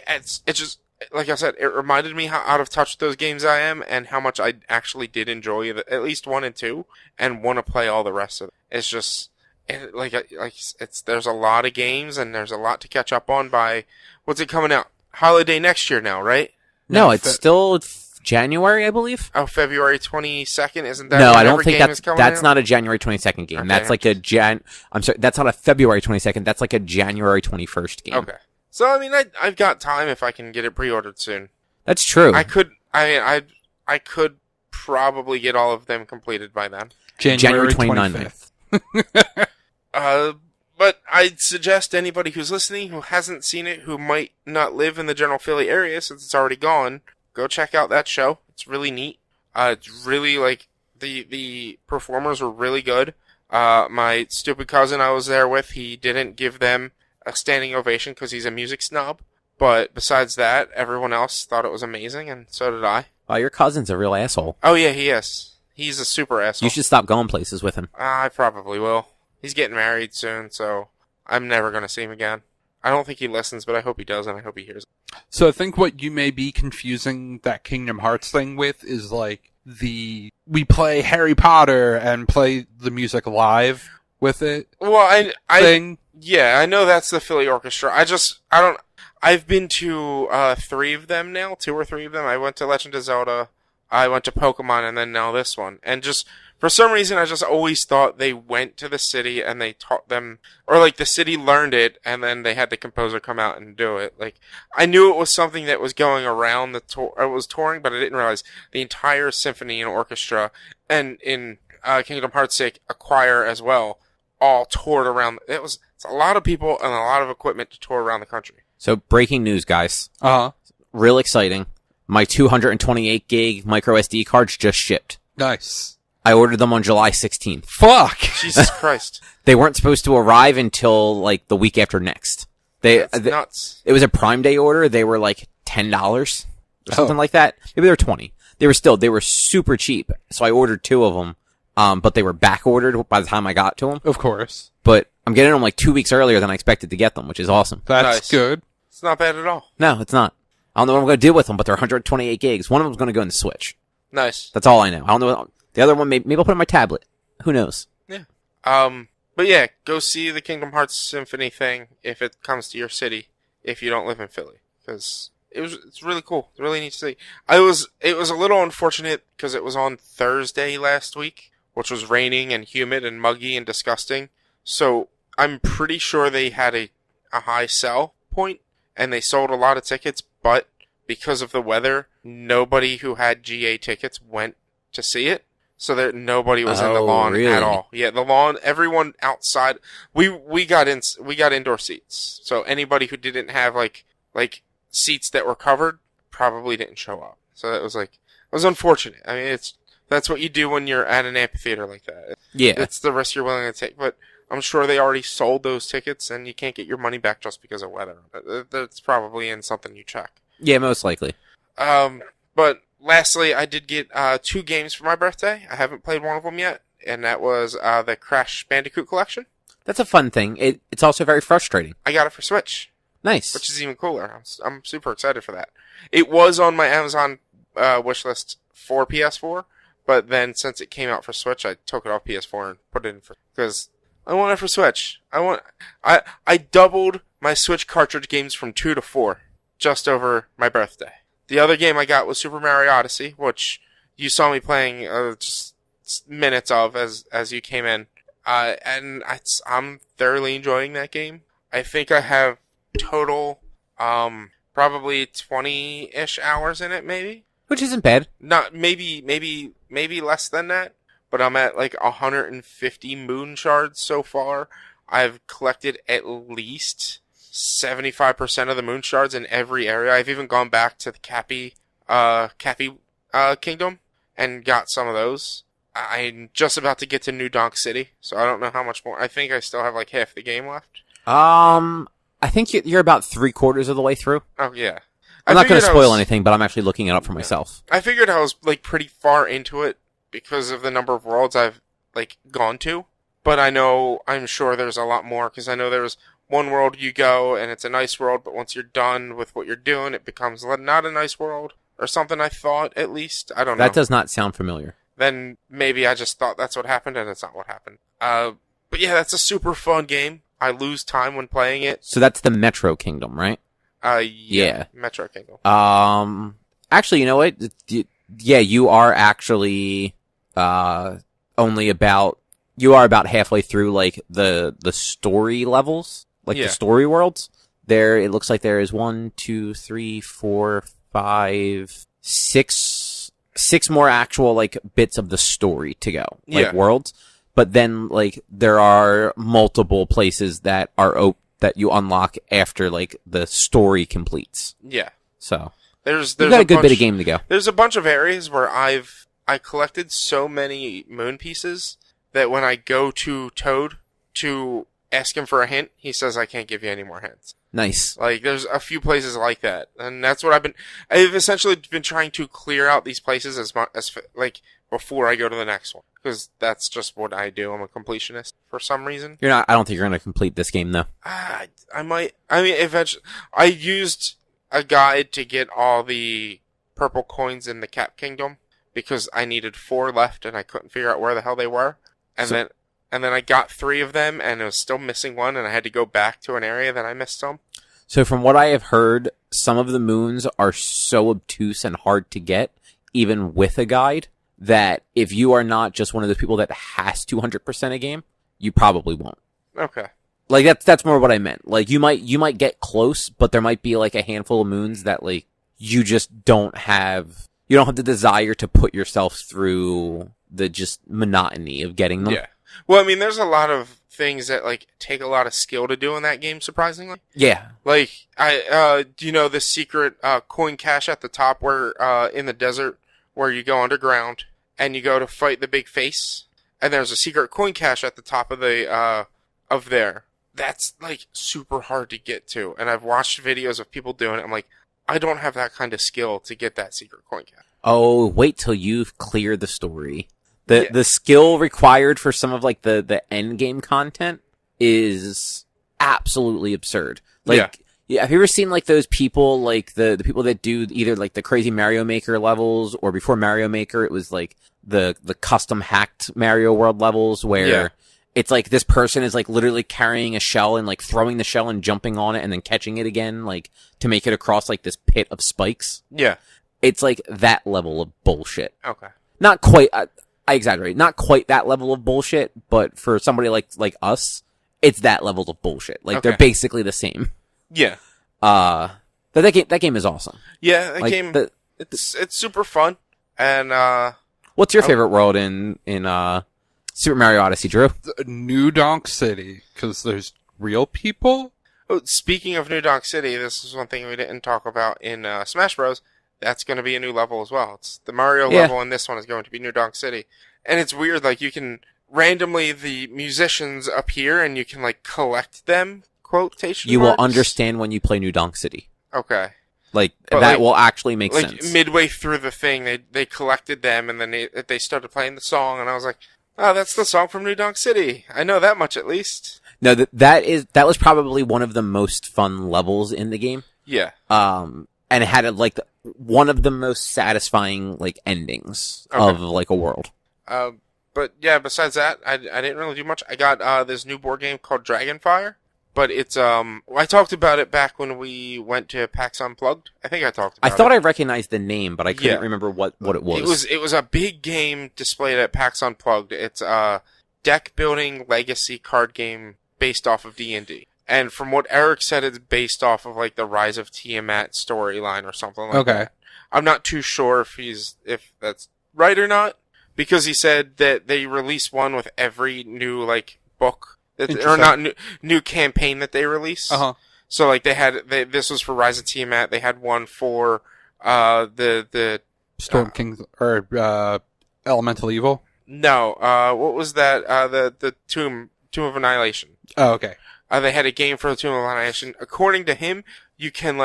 it's just, like I said, it reminded me how out of touch with those games I am and how much I actually did enjoy at least 1 and 2 and want to play all the rest of it. It's just, there's a lot of games and there's a lot to catch up on by, what's it coming out? Holiday next year now, right? No, it's still January, I believe. Oh, February 22nd, isn't that? No, when I don't every think game that's is coming that's out? not a January 22nd game. Okay. That's like I'm sorry, that's not a February 22nd. That's like a January 21st game. Okay. So I mean, I've got time if I can get it pre-ordered soon. That's true. I could probably get all of them completed by then. January 29th. 29th. But I'd suggest anybody who's listening who hasn't seen it, who might not live in the general Philly area since it's already gone, go check out that show. It's really neat. It's really like the performers were really good. My stupid cousin I was there with, he didn't give them a standing ovation because he's a music snob. But besides that, everyone else thought it was amazing, and so did I. Wow, your cousin's a real asshole. Oh yeah, he is. He's a super asshole. You should stop going places with him. I probably will. He's getting married soon, so I'm never going to see him again. I don't think he listens, but I hope he does, and I hope he hears. So I think what you may be confusing that Kingdom Hearts thing with is like we play Harry Potter and play the music live with it. Well, thing. Yeah, I know that's the Philly Orchestra. I've been to 3 of them now, 2 or 3 of them. I went to Legend of Zelda, I went to Pokemon, and then now this one. And just, for some reason, I just always thought they went to the city and they taught them, or like the city learned it and then they had the composer come out and do it. Like, I knew it was something that was going around the tour, it was touring, but I didn't realize the entire symphony and orchestra, and in Kingdom Hearts' sake, a choir as well, all toured around. It's a lot of people and a lot of equipment to tour around the country. So, breaking news, guys. Uh-huh. Real exciting. My 228 gig micro SD cards just shipped. Nice. I ordered them on July 16th. Fuck! Jesus Christ. They weren't supposed to arrive until, like, the week after next. That's nuts. It was a Prime Day order. They were, like, $10 or something like that. Maybe they were 20. They were super cheap. So I ordered 2 of them. But they were back ordered by the time I got to them. Of course. But I'm getting them like 2 weeks earlier than I expected to get them, which is awesome. That's Nice. good. It's not bad at all. No, it's not. I don't know what I'm going to do with them, but they're 128 gigs. One of them's going to go in the Switch. Nice. That's all I know. I don't know. The other one, maybe I'll put it on my tablet. Who knows? Yeah. But yeah, go see the Kingdom Hearts Symphony thing if it comes to your city, if you don't live in Philly, because it's really cool. It's really neat to see. It was a little unfortunate because it was on Thursday last week, which was raining and humid and muggy and disgusting. So I'm pretty sure they had a high sell point and they sold a lot of tickets, but because of the weather, nobody who had GA tickets went to see it. So that nobody was in the lawn really? at all. Yeah, the lawn, everyone outside. We got indoor seats. So anybody who didn't have like seats that were covered probably didn't show up. So it was unfortunate. I mean, that's what you do when you're at an amphitheater like that. Yeah. It's the risk you're willing to take, but I'm sure they already sold those tickets and you can't get your money back just because of weather. That's probably in something you check. Yeah, most likely. But lastly, I did get 2 games for my birthday. I haven't played one of them yet, and that was the Crash Bandicoot collection. That's a fun thing. It's also very frustrating. I got it for Switch, Nice. which is even cooler. I'm super excited for that. It was on my Amazon wish list for PS4, but then since it came out for Switch, I took it off PS4 and put it in because I want it for Switch. I doubled my Switch cartridge games from 2 to 4 just over my birthday. The other game I got was Super Mario Odyssey, which you saw me playing just minutes of as you came in, and I'm thoroughly enjoying that game. I think I have total probably 20-ish hours in it, maybe. Which isn't bad. Not maybe less than that, but I'm at like 150 moon shards so far. I've collected at least 75% of the moon shards in every area. I've even gone back to the Cappy Kingdom and got some of those. I'm just about to get to New Donk City, so I don't know how much more. I think I still have like half the game left. I think you're about 3/4 of the way through. Oh, yeah. I'm not going to spoil anything, but I'm actually looking it up for myself. I figured I was like pretty far into it because of the number of worlds I've like gone to. But I'm sure there's a lot more, because I know there was one world you go and it's a nice world, but once you're done with what you're doing, it becomes not a nice world or something. I thought, at least. I don't know. That does not sound familiar. Then maybe I just thought that's what happened, and it's not what happened. But yeah, that's a super fun game. I lose time when playing it. So that's the Metro Kingdom, right? Yeah. Metro Kingdom. Actually, you know what? Yeah, you are actually you are about halfway through like the story levels, like the story worlds. There, it looks like there is 1, 2, 3, 4, 5, 6 more actual like bits of the story to go, like worlds. But then like there are multiple places that are that you unlock after like the story completes. Yeah. So there's you got a good bit of game to go. There's a bunch of areas where I collected so many moon pieces that when I go to Toad to ask him for a hint, he says I can't give you any more hints. Nice. Like, there's a few places like that, and that's what I've essentially been trying to clear out these places as like before I go to the next one, because that's just what I do. I'm a completionist for some reason. You're not. I don't think you're going to complete this game though. I might. I mean, eventually, I used a guide to get all the purple coins in the Cap Kingdom because I needed 4 left, and I couldn't figure out where the hell they were, and then I got 3 of them, and I was still missing one, and I had to go back to an area that I missed some. So from what I have heard, some of the moons are so obtuse and hard to get, even with a guide, that if you are not just one of those people that has 200% a game, you probably won't. Okay. Like, that's more what I meant. Like, you might get close, but there might be, like, a handful of moons that, like, you just don't have the desire to put yourself through the just monotony of getting them. Yeah. Well, I mean, there's a lot of things that, like, take a lot of skill to do in that game, surprisingly. Yeah. Like, do you know the secret, coin cache at the top where, in the desert, where you go underground, and you go to fight the big face? And there's a secret coin cache at the top of of there. That's, like, super hard to get to. And I've watched videos of people doing it. I'm like, I don't have that kind of skill to get that secret coin cache. Oh, wait till you've cleared the story. The skill required for some of like the end game content is absolutely absurd. Like, yeah, have you ever seen like those people, like the people that do either like the crazy Mario Maker levels, or before Mario Maker it was like the custom hacked Mario World levels where it's like this person is like literally carrying a shell and like throwing the shell and jumping on it and then catching it again, like to make it across like this pit of spikes. Yeah. It's like that level of bullshit. Okay. Not quite. I exaggerate. Not quite that level of bullshit, but for somebody like us, it's that level of bullshit. Like they're basically the same. Yeah. But that game is awesome. Yeah, that like, game. It's super fun. And what's your favorite world in Super Mario Odyssey, Drew? New Donk City, because there's real people. Oh, speaking of New Donk City, this is one thing we didn't talk about in Smash Bros. That's going to be a new level as well. It's the Mario level, and this one is going to be New Donk City. And it's weird, like, you can randomly, the musicians appear, and you can, like, collect them, quotation You marks. will understand when you play New Donk City. Okay. Like, but that will actually make sense. Like, midway through the thing, they collected them, and then they started playing the song, and I was like, oh, that's the song from New Donk City. I know that much, at least. No, that was probably one of the most fun levels in the game. Yeah. And it had like one of the most satisfying like endings of like a world. But yeah, besides that, I didn't really do much. I got this new board game called Dragonfire, but it's I talked about it back when we went to PAX Unplugged. I think I talked about it. I thought I recognized the name, but I couldn't remember what it was. It was a big game displayed at PAX Unplugged. It's a deck building legacy card game based off of D&D. And from what Eric said, it's based off of like the Rise of Tiamat storyline or something like that. I'm not too sure if that's right or not, because he said that they release one with every new like book or not new campaign that they release. So like this was for Rise of Tiamat. They had one for the Storm Kings or Elemental Evil. No, what was that? The Tomb of Annihilation. Oh, okay. They had a game for the Tomb of Annihilation. According to him, you can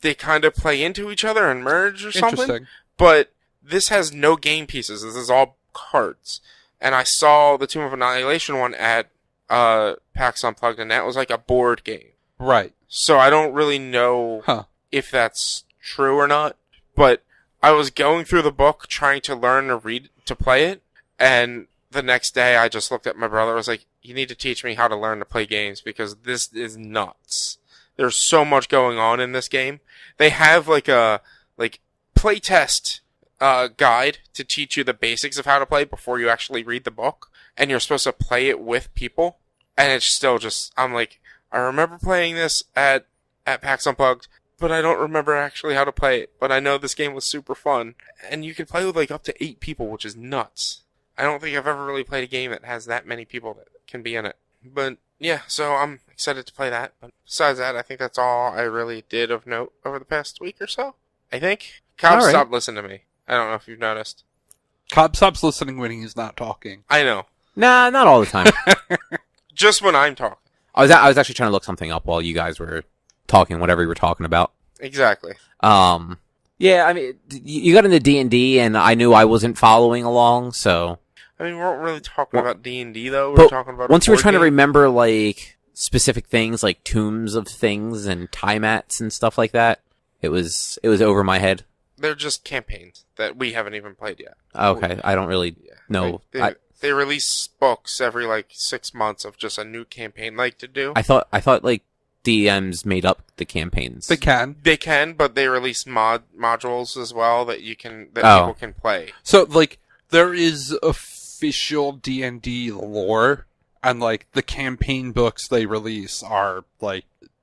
they kind of play into each other and merge or something. Interesting. But this has no game pieces. This is all cards. And I saw the Tomb of Annihilation one at PAX Unplugged, and that was like a board game. Right. So I don't really know if that's true or not. But I was going through the book trying to learn to play it, and the next day I just looked at my brother. I was like, you need to teach me how to learn to play games because this is nuts. There's so much going on in this game. They have a playtest guide to teach you the basics of how to play before you actually read the book, and you're supposed to play it with people. And it's still just, I'm like, I remember playing this at PAX Unplugged, but I don't remember actually how to play it. But I know this game was super fun, and you can play with up to 8 people, which is nuts. I don't think I've ever really played a game that has that many people that can be in it. But yeah, so I'm excited to play that. But besides that, I think that's all I really did of note over the past week or so. I think. Cobb stopped listening to me. I don't know if you've noticed. Cobb stops listening when he's not talking. I know. Nah, not all the time. Just when I'm talking. I was actually trying to look something up while you guys were talking, whatever you were talking about. Exactly. Yeah, I mean, you got into D&D, and I knew I wasn't following along, so... I mean, we weren't really talking about D&D, though. We were talking about... Once you were trying to remember, specific things, like tombs of things and time mats and stuff like that, it was over my head. They're just campaigns that we haven't even played yet. Okay, I don't really know. They release books every 6 months of just a new campaign to do. I thought DMs made up the campaigns. They can, but they release modules as well that people can play. So there is official D&D lore, and the campaign books they release are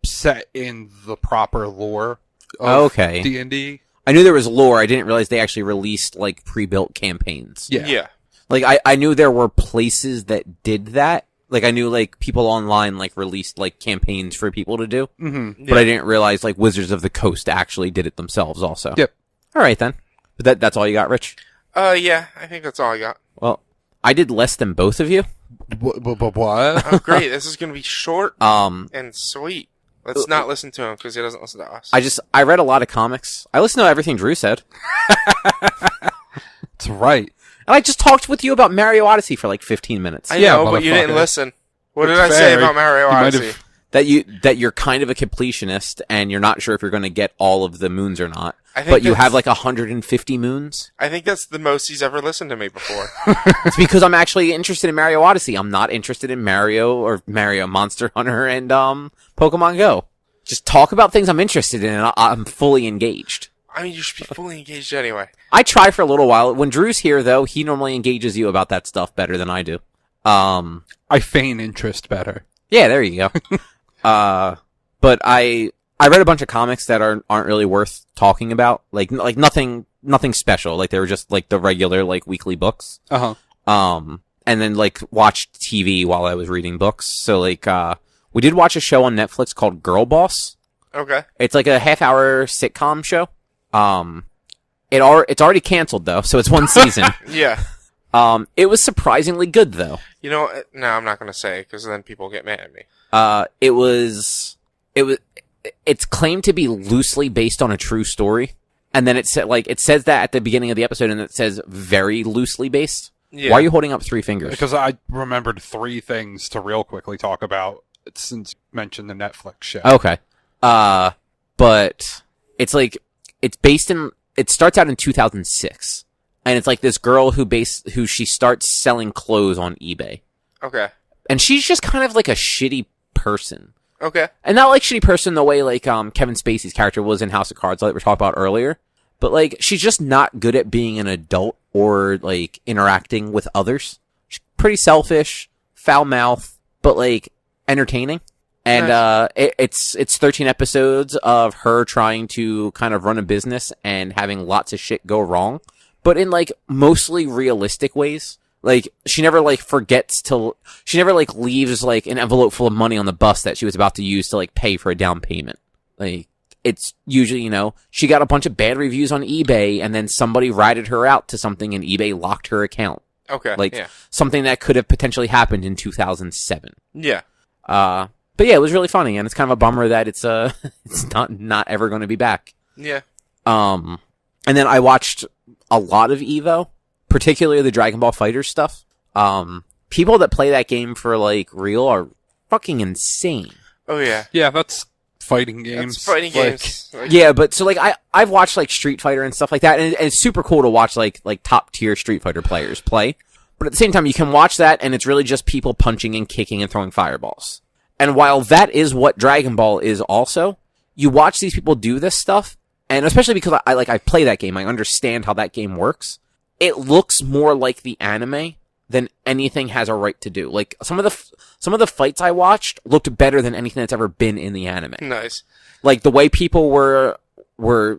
set in the proper lore of D&D. I knew there was lore. I didn't realize they actually released pre-built campaigns. Yeah. I knew there were places that did that. I knew people online released campaigns for people to do. Mm-hmm. But I didn't realize Wizards of the Coast actually did it themselves also. Yep. All right then. But that's all you got, Rich? Yeah, I think that's all I got. Well, I did less than both of you. What? Oh, great. This is going to be short and sweet. Let's not listen to him because he doesn't listen to us. I read a lot of comics. I listened to everything Drew said. That's right. And I just talked with you about Mario Odyssey for 15 minutes. I know, but you didn't listen. What did I say about Mario Odyssey? That you're kind of a completionist and you're not sure if you're going to get all of the moons or not. But you have 150 moons. I think that's the most he's ever listened to me before. It's because I'm actually interested in Mario Odyssey. I'm not interested in Mario or Mario Monster Hunter and Pokemon Go. Just talk about things I'm interested in and I'm fully engaged. I mean, you should be fully engaged anyway. I try for a little while. When Drew's here, though, he normally engages you about that stuff better than I do. I feign interest better. Yeah, there you go. But I read a bunch of comics that aren't really worth talking about. Nothing special. They were just the regular weekly books. Uh-huh. And then watched TV while I was reading books. So we did watch a show on Netflix called Girl Boss. Okay. It's a half-hour sitcom show. It's already canceled though, so it's one season. Yeah. It was surprisingly good though. You know, no, I'm not going to say because then people get mad at me. It's claimed to be loosely based on a true story, and then it says that at the beginning of the episode, and it says very loosely based. Yeah. Why are you holding up 3 fingers? Because I remembered 3 things to real quickly talk about since you mentioned the Netflix show. Okay. But it's based in. It starts out in 2006, and it's this girl who she starts selling clothes on eBay. Okay. And she's just kind of a shitty person. Okay. And not shitty person the way Kevin Spacey's character was in House of Cards, like we were talking about earlier. But she's just not good at being an adult or interacting with others. She's pretty selfish, foul mouth, but entertaining. And nice. It's 13 episodes of her trying to kind of run a business and having lots of shit go wrong, but in mostly realistic ways. Like, she never, like, she never, like, leaves, like, an envelope full of money on the bus that she was about to use to, like, pay for a down payment. Like, it's usually, you know, she got a bunch of bad reviews on eBay, and then somebody ratted her out to something, and eBay locked her account. Okay. Like, yeah. something that could have potentially happened in 2007. Yeah. But yeah, it was really funny, and it's kind of a bummer that it's not ever going to be back. Yeah. And then I watched a lot of EVO, particularly the Dragon Ball FighterZ stuff. People that play that game for, like, real are fucking insane. Oh, yeah. Yeah, that's fighting games. That's fighting games. Like, Yeah, but so, like, I've watched, like, Street Fighter and stuff like that, and it's super cool to watch, like top tier Street Fighter players play. But at the same time, you can watch that, and it's really just people punching and kicking and throwing fireballs. And while that is what Dragon Ball is also, you watch these people do this stuff, and especially because I play that game, I understand how that game works. It looks more like the anime than anything has a right to do. Like, some of the fights I watched looked better than anything that's ever been in the anime. Nice. Like, the way people were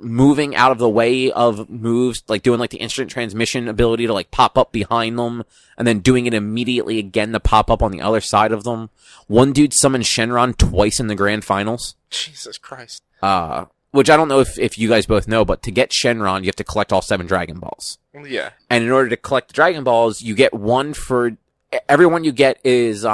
moving out of the way of moves, like doing like the instant transmission ability to like pop up behind them, and then doing it immediately again to pop up on the other side of them. One dude summoned Shenron twice in the grand finals. Jesus Christ. Which I don't know if you guys both know, but to get Shenron, you have to collect all 7 Dragon Balls. Yeah. And in order to collect the Dragon Balls, you get one for... Every one you get is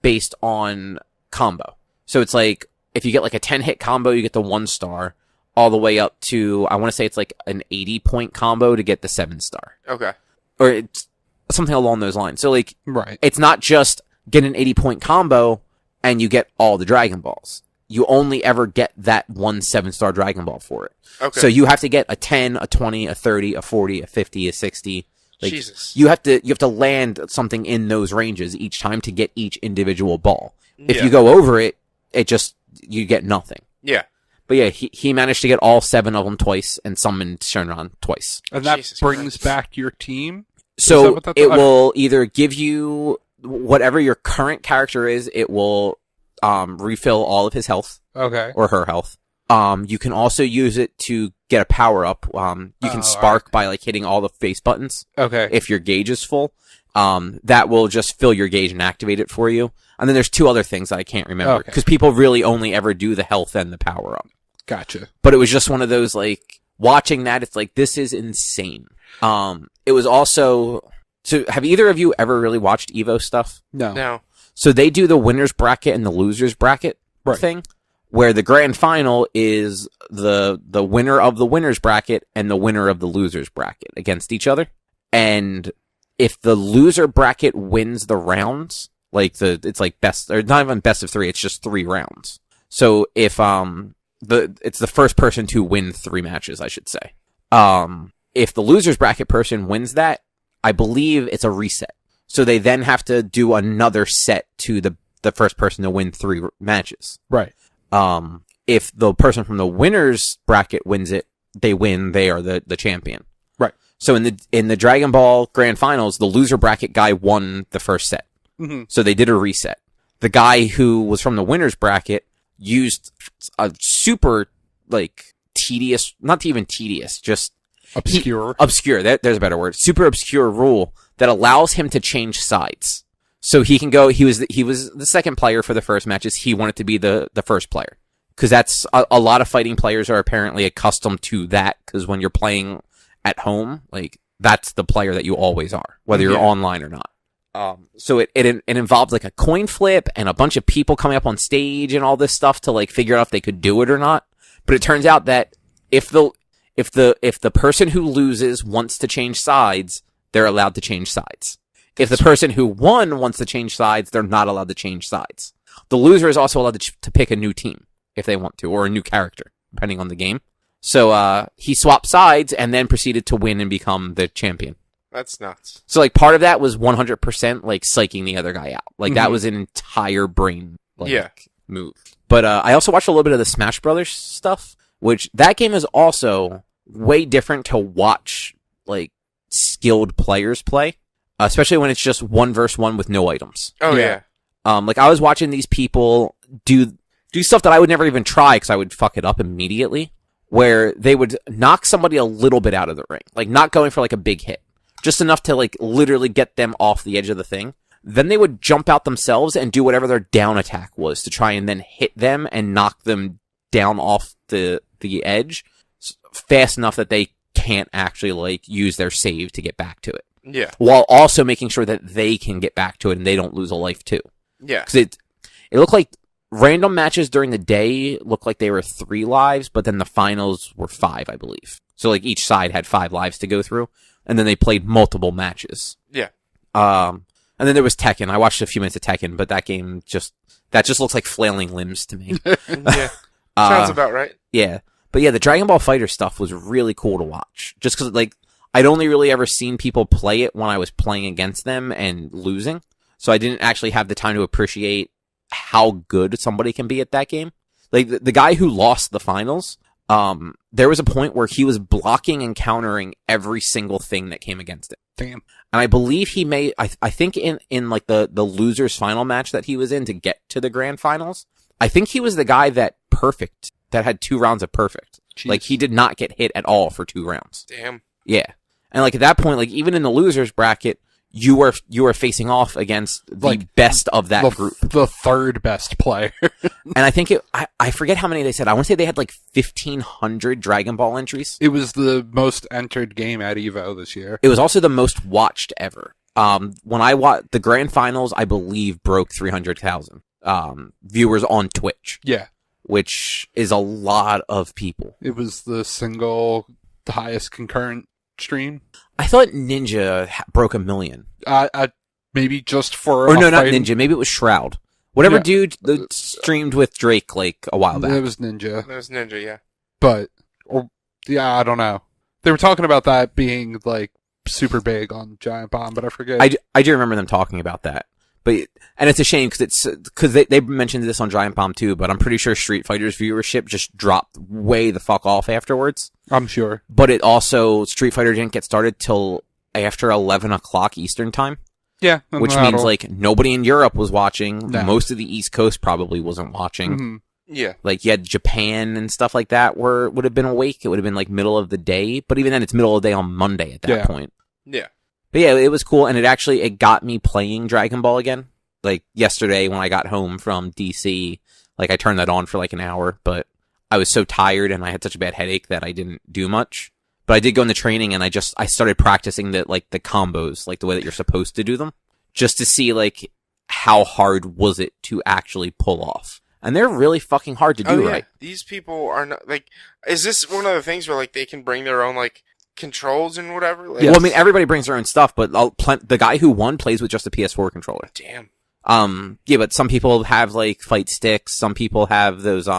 based on combo. So it's like, if you get like a 10-hit combo, you get the 1 star, all the way up to, I want to say it's like an 80-point combo to get the 7 star. Okay. Or it's something along those lines. So like, Right. it's not just get an 80-point combo and you get all the Dragon Balls. You only ever get that 1 7-star Dragon Ball for it. Okay. So you have to get a 10, a 20, a 30, a 40, a 50, a 60. Like, Jesus. You have to land something in those ranges each time to get each individual ball. If Yeah. you go over it, you get nothing. Yeah. But yeah, he managed to get all 7 of them twice and summoned Shenron twice. And that Jesus brings Christ. back your team? So that what that it does? will either give you whatever your current character is, it will refill all of his health Okay. or her health. You can also use it to get a power up. You can spark by like hitting all the face buttons. Okay. If your gauge is full, that will just fill your gauge and activate it for you. And then there's 2 other things that I can't remember Okay. because people really only ever do the health and the power up. Gotcha. But it was just one of those, like, watching that, it's like, this is insane. It was also, so have either of you ever really watched EVO stuff? No. No. So they do the winner's bracket and the loser's bracket thing, where the grand final is the winner of the winner's bracket and the winner of the loser's bracket against each other. And if the loser bracket wins the rounds, like it's like best, or not even best of 3, it's just 3 rounds. So if, it's the first person to win 3 matches, I should say. If the loser's bracket person wins that, I believe it's a reset. So they then have to do another set to the first person to win 3 matches. Right. If the person from the winner's bracket wins it, they win, they are the champion. Right. So in the Dragon Ball Grand Finals, the loser bracket guy won the first set. Mm-hmm. So they did a reset. The guy who was from the winner's bracket used a super, like, tedious, not even tedious, just Obscure. obscure. There's a better word. Super obscure rule that allows him to change sides. So he can go, he was the second player for the first matches. He wanted to be the first player. Cause that's, a lot of fighting players are apparently accustomed to that. Cause when you're playing at home, like, that's the player that you always are, whether you're online or not. So it involved like a coin flip and a bunch of people coming up on stage and all this stuff to like figure out if they could do it or not. But it turns out that if the person who loses wants to change sides, they're allowed to change sides. If the person who won wants to change sides, they're not allowed to change sides. The loser is also allowed to pick a new team if they want to, or a new character, depending on the game. So, he swapped sides and then proceeded to win and become the champion. That's nuts. So, like, part of that was 100% like psyching the other guy out. Like, that was an entire brain move. But I also watched a little bit of the Smash Brothers stuff, which that game is also way different to watch, like, skilled players play, especially when it's just 1 versus 1 with no items. Oh, yeah. Like, I was watching these people do stuff that I would never even try because I would fuck it up immediately, where they would knock somebody a little bit out of the ring, like, not going for, like, a big hit. just enough to like literally get them off the edge of the thing. Then they would jump out themselves and do whatever their down attack was to try and then hit them and knock them down off the edge fast enough that they can't actually like use their save to get back to it. Yeah. While also making sure that they can get back to it and they don't lose a life too. Yeah. Because it looked like random matches during the day looked like they were 3 lives, but then the finals were 5, I believe. So like each side had 5 lives to go through, and then they played multiple matches. Yeah. And then there was Tekken. I watched a few minutes of Tekken, but that game just looks like flailing limbs to me. Yeah. Sounds about right. Yeah. But yeah, the Dragon Ball Fighter stuff was really cool to watch. Just because, like, I'd only really ever seen people play it when I was playing against them and losing. So I didn't actually have the time to appreciate how good somebody can be at that game. Like, the guy who lost the finals, there was a point where he was blocking and countering every single thing that came against it. Damn. And I believe he made, I think in like the loser's final match that he was in to get to the grand finals, I think he was the guy that had 2 rounds of perfect. Jeez. Like, he did not get hit at all for 2 rounds. Damn. Yeah. And like at that point, like even in the losers bracket, you were facing off against the Like, best of that group. The third best player. And I think I forget how many they said. I want to say they had like 1,500 Dragon Ball entries. It was the most entered game at EVO this year. It was also the most watched ever. When I watched the grand finals, I believe broke 300,000 viewers on Twitch. Yeah. Which is a lot of people. It was the highest concurrent stream. I thought Ninja broke 1 million. Maybe just for Or no, not Ninja. Maybe it was Shroud. Whatever Yeah. dude that streamed with Drake like a while back. It was Ninja. That was Ninja, yeah. But, I don't know. They were talking about that being, like, super big on Giant Bomb, but I forget. I do remember them talking about that. And it's a shame because they mentioned this on Giant Bomb too, but I'm pretty sure Street Fighter's viewership just dropped way the fuck off afterwards. I'm sure. But it also, Street Fighter didn't get started till after 11 o'clock Eastern time. Yeah. Which means like nobody in Europe was watching. No. Most of the East Coast probably wasn't watching. Mm-hmm. Yeah. Like you had Japan and stuff like that would have been awake. It would have been like middle of the day. But even then it's middle of the day on Monday at that point. Yeah. But yeah, it was cool, and it got me playing Dragon Ball again. Like, yesterday when I got home from DC, like, I turned that on for like an hour, but I was so tired and I had such a bad headache that I didn't do much. But I did go in the training, and I started practicing the combos, like, the way that you're supposed to do them, just to see, like, how hard was it to actually pull off. And they're really fucking hard to do, right? These people are not, like, is this one of the things where, like, they can bring their own, like, controls and whatever? Like, Well, I mean, everybody brings their own stuff, but the guy who won plays with just a PS4 controller. Damn. Yeah, but some people have like fight sticks. Some people have those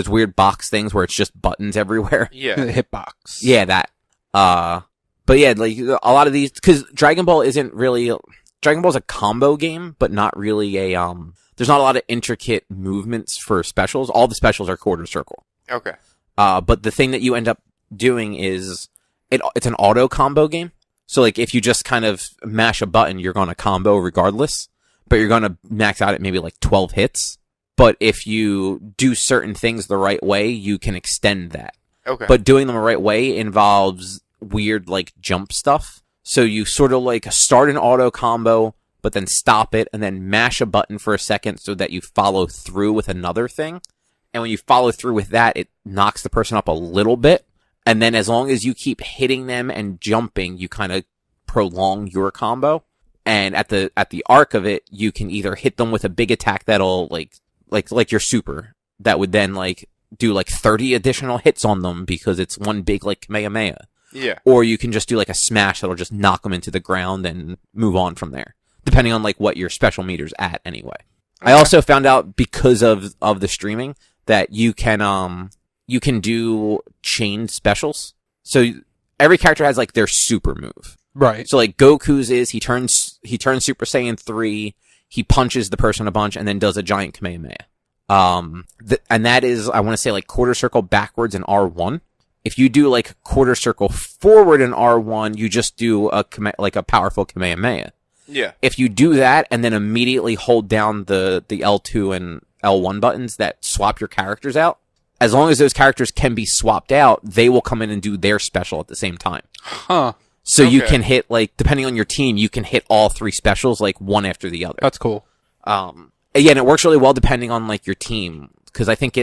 weird box things where it's just buttons everywhere. Yeah. Hitbox. Yeah, that. But yeah, like a lot of these, because Dragon Ball is a combo game, but not really there's not a lot of intricate movements for specials. All the specials are quarter circle. Okay. But the thing that you end up doing is it's an auto combo game. So like if you just kind of mash a button, you're going to combo regardless. But you're going to max out at maybe like 12 hits. But if you do certain things the right way, you can extend that. Okay. But doing them the right way involves weird like jump stuff. So you sort of like start an auto combo, but then stop it and then mash a button for a second so that you follow through with another thing. And when you follow through with that, it knocks the person up a little bit. And then as long as you keep hitting them and jumping, you kind of prolong your combo. And at the arc of it, you can either hit them with a big attack that'll like your super that would then like do like 30 additional hits on them because it's one big like Kamehameha. Yeah. Or you can just do like a smash that'll just knock them into the ground and move on from there, depending on like what your special meter's at anyway. Okay. I also found out because of the streaming that you can do chained specials. So every character has like their super move. Right. So like Goku's is he turns Super Saiyan 3, he punches the person a bunch and then does a giant Kamehameha. And that is, I want to say like quarter circle backwards in R1. If you do like quarter circle forward in R1, you just do a powerful Kamehameha. Yeah. If you do that and then immediately hold down the L2 and L1 buttons that swap your characters out, as long as those characters can be swapped out, they will come in and do their special at the same time. Huh. So you Okay. can hit, like, depending on your team, you can hit all 3 specials, like, one after the other. That's cool. Again, it works really well depending on, like, your team. Because I think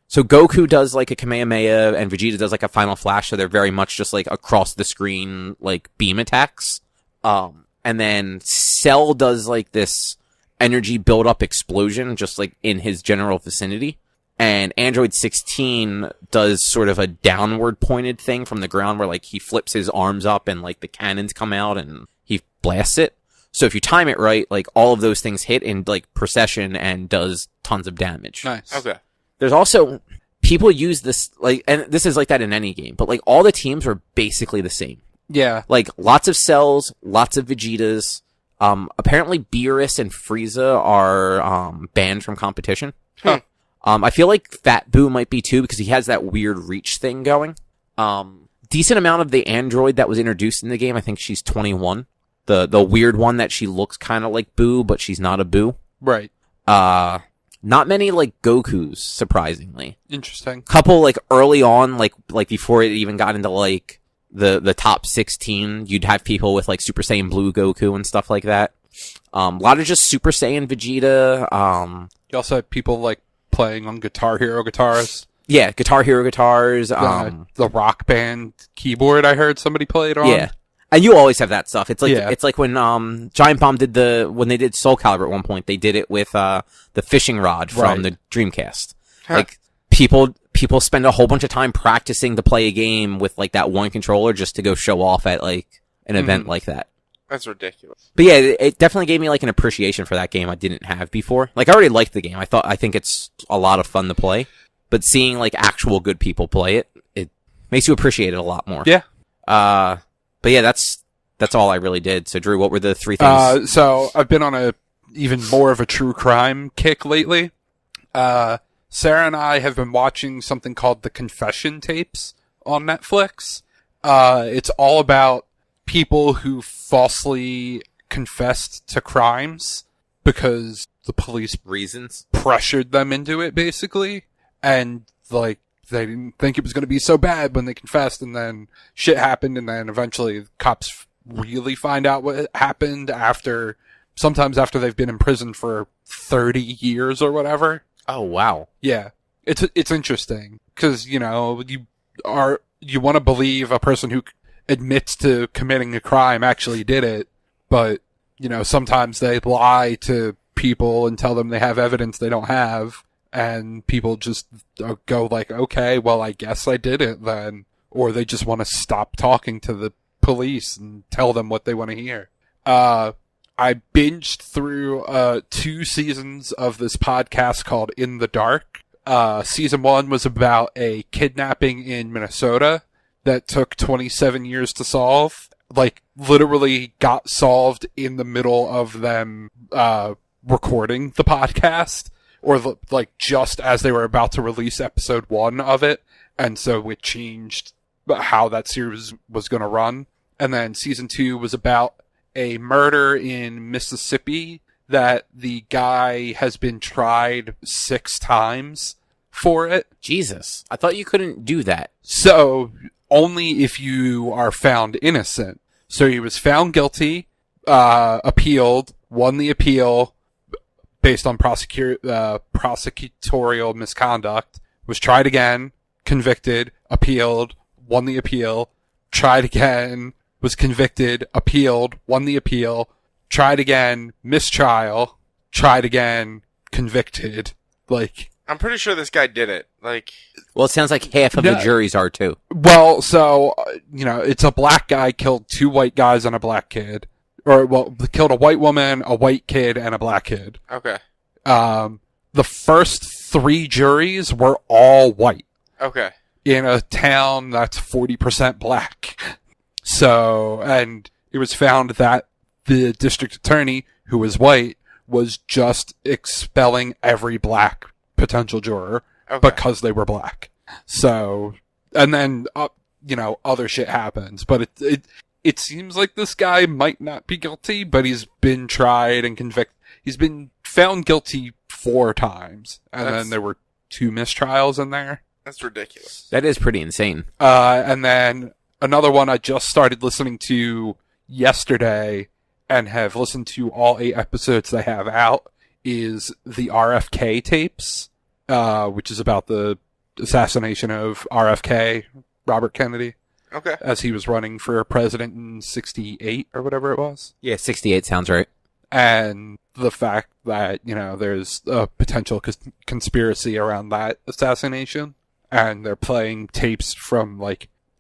so Goku does, like, a Kamehameha, and Vegeta does, like, a Final Flash, so they're very much just, like, across the screen, like, beam attacks. And then Cell does, like, this energy build-up explosion, just, like, in his general vicinity. And Android 16 does sort of a downward pointed thing from the ground where, like, he flips his arms up and, like, the cannons come out and he blasts it. So if you time it right, like, all of those things hit in, like, procession and does tons of damage. Nice. Okay. There's also, people use this, like, and this is like that in any game, but, like, all the teams are basically the same. Yeah. Like, lots of Cells, lots of Vegetas. Apparently Beerus and Frieza are, banned from competition. Huh. I feel like Fat Boo might be too because he has that weird reach thing going. Decent amount of the android that was introduced in the game. I think she's 21. The weird one that she looks kind of like Boo, but she's not a Boo. Right. Not many like Gokus, surprisingly. Interesting. Couple like early on, like before it even got into like the top 16, you'd have people with like Super Saiyan Blue Goku and stuff like that. A lot of just Super Saiyan Vegeta. You also have people like playing on Guitar Hero guitars. Yeah, Guitar Hero guitars. The Rock Band keyboard I heard somebody played on. Yeah. And you always have that stuff. It's like Yeah. it's like when Giant Bomb when they did Soul Calibur at one point, they did it with the fishing rod from Right. the Dreamcast. Huh. Like people spend a whole bunch of time practicing to play a game with like that one controller just to go show off at like an event like that. That's ridiculous. But yeah, it definitely gave me like an appreciation for that game I didn't have before. Like I already liked the game. I think it's a lot of fun to play, but seeing like actual good people play it makes you appreciate it a lot more. Yeah. But yeah, that's all I really did. So Drew, what were the 3 things? So I've been on a even more of a true crime kick lately. Sarah and I have been watching something called The Confession Tapes on Netflix. It's all about people who falsely confessed to crimes because the police Reasons? pressured them into it, basically. And, like, they didn't think it was going to be so bad when they confessed, and then shit happened, and then eventually cops really find out what happened sometimes after they've been in prison for 30 years or whatever. Oh wow. Yeah. It's interesting, because, you know, you want to believe a person who admits to committing a crime actually did it, but, you know, sometimes they lie to people and tell them they have evidence they don't have, and people just go like, okay, well, I guess I did it then. Or they just want to stop talking to the police and tell them what they want to hear. I binged through 2 seasons of this podcast called In the Dark. Season 1 was about a kidnapping in Minnesota that took 27 years to solve. Like, literally got solved in the middle of them recording the podcast. Or, like, just as they were about to release episode 1 of it. And so it changed how that series was going to run. And then season 2 was about a murder in Mississippi that the guy has been tried 6 times for it. Jesus. I thought you couldn't do that. So, only if you are found innocent. So he was found guilty, appealed, won the appeal based on prosecutorial misconduct, was tried again, convicted, appealed, won the appeal, tried again, was convicted, appealed, won the appeal, tried again, mistrial, tried again, convicted. Like, I'm pretty sure this guy did it. Like, Well, it sounds like half of the juries are too. well, so, you know, it's a black guy killed 2 white guys and a black kid. Or, well, killed a white woman, a white kid, and a black kid. okay. The first 3 juries were all white. Okay. In a town that's 40% black. So, and it was found that the district attorney, who was white, was just expelling every black potential juror Okay. because they were black. So, and then, you know, other shit happens. But it seems like this guy might not be guilty, but he's been tried and convicted. He's been found guilty 4 times. And then there were 2 mistrials in there. That's ridiculous. That is pretty insane. And then another one I just started listening to yesterday and have listened to all 8 episodes they have out is the RFK tapes, which is about the assassination of RFK, Robert Kennedy, as he was running for president in 68 or whatever it was. Yeah, 68 sounds right. And the fact that, there's a potential conspiracy around that assassination. And they're playing tapes from,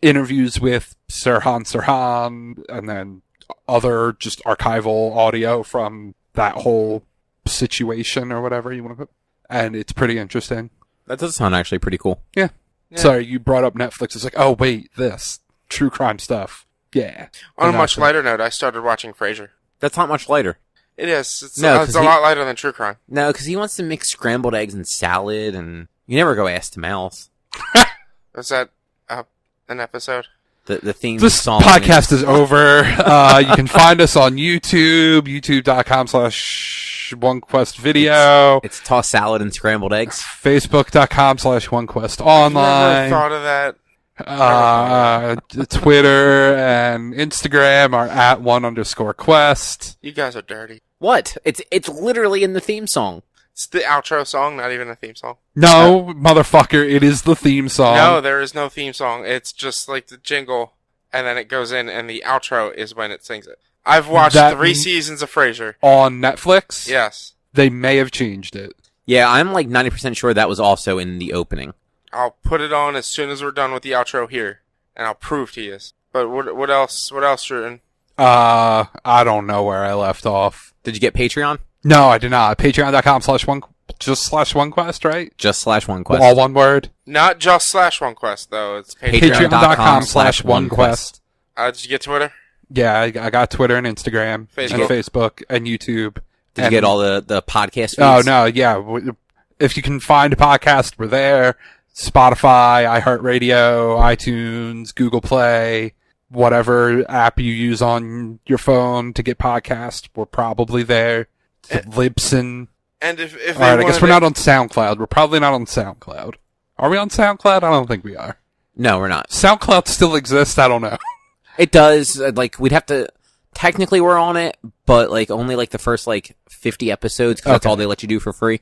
interviews with Sirhan Sirhan, and then other just archival audio from that whole situation or whatever you want to put. And it's pretty interesting. That does sound actually pretty cool. Yeah. Sorry, you brought up Netflix. It's like, oh, wait, this. True crime stuff. Yeah. On a much lighter note, I started watching Frasier. That's not much lighter. It is. It's a lot lighter than true crime. No, because he wants to mix scrambled eggs and salad, and you never go ass to mouth. Was that an episode? The theme this song. This podcast is over. You can find us on YouTube, youtube.com/OneQuestVideo. It's tossed salad and scrambled eggs. Facebook.com/OneQuestOnline. Never thought of that. Twitter and Instagram are at @1_quest. You guys are dirty. What? It's literally in the theme song. It's the outro song, not even a theme song. No, motherfucker, it is the theme song. No, there is no theme song. It's just like the jingle, and then it goes in, and the outro is when it sings it. I've watched 3 seasons of Frasier. On Netflix? Yes. They may have changed it. Yeah, I'm 90% sure that was also in the opening. I'll put it on as soon as we're done with the outro here, and I'll prove to you. But what else? What else, Jordan? I don't know where I left off. Did you get Patreon? No, I did not. Patreon.com/OneQuest, right? Just /OneQuest. All one word? Not just /OneQuest, though. It's Patreon.com/OneQuest. Did you get Twitter? Yeah, I got Twitter and Instagram. Facebook. And Facebook and YouTube. Did you get all the podcast feeds? Oh, no, yeah. If you can find a podcast, we're there. Spotify, iHeartRadio, iTunes, Google Play, whatever app you use on your phone to get podcasts, we're probably there. Libsyn. And if all right, I guess we're not on SoundCloud. We're probably not on SoundCloud. Are we on SoundCloud? I don't think we are. No, we're not. SoundCloud still exists? I don't know. It does. We'd have to... Technically, we're on it, but, only, the first, 50 episodes, because that's all they let you do for free.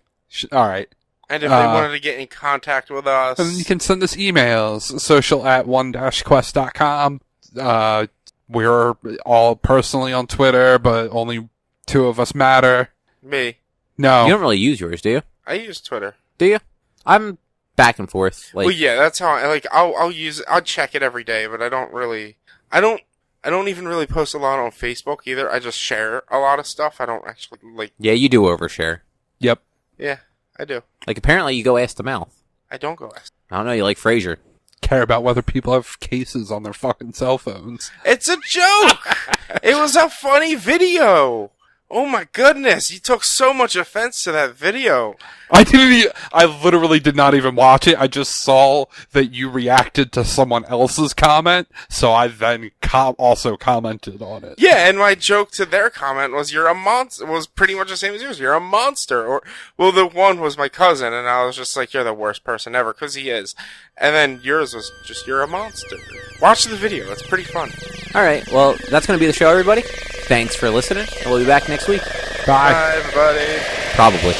All right. And if they wanted to get in contact with us... And you can send us emails, social@one-quest.com. We're all personally on Twitter, but only 2 of us matter. Me. No. You don't really use yours, do you? I use Twitter. Do you? I'm back and forth. Well, yeah, that's how I'll use it. I'll check it every day, but I don't even really post a lot on Facebook either. I just share a lot of stuff. I don't actually Yeah, you do overshare. Yep. Yeah, I do. Apparently you go ass to mouth. I don't go ass. I don't know, you like Frasier. Care about whether people have cases on their fucking cell phones. It's a joke! It was a funny video! Oh my goodness, you took so much offense to that video. I literally did not even watch it. I just saw that you reacted to someone else's comment, so I then also commented on it. Yeah, and my joke to their comment was "You're a monster." Was pretty much the same as yours. You're a monster. The one was my cousin, and I was just like, "You're the worst person ever," because he is. And then yours was just, "You're a monster." Watch the video; it's pretty fun. All right, well, that's going to be the show, everybody. Thanks for listening, and we'll be back next week. Bye. Bye, everybody. Probably.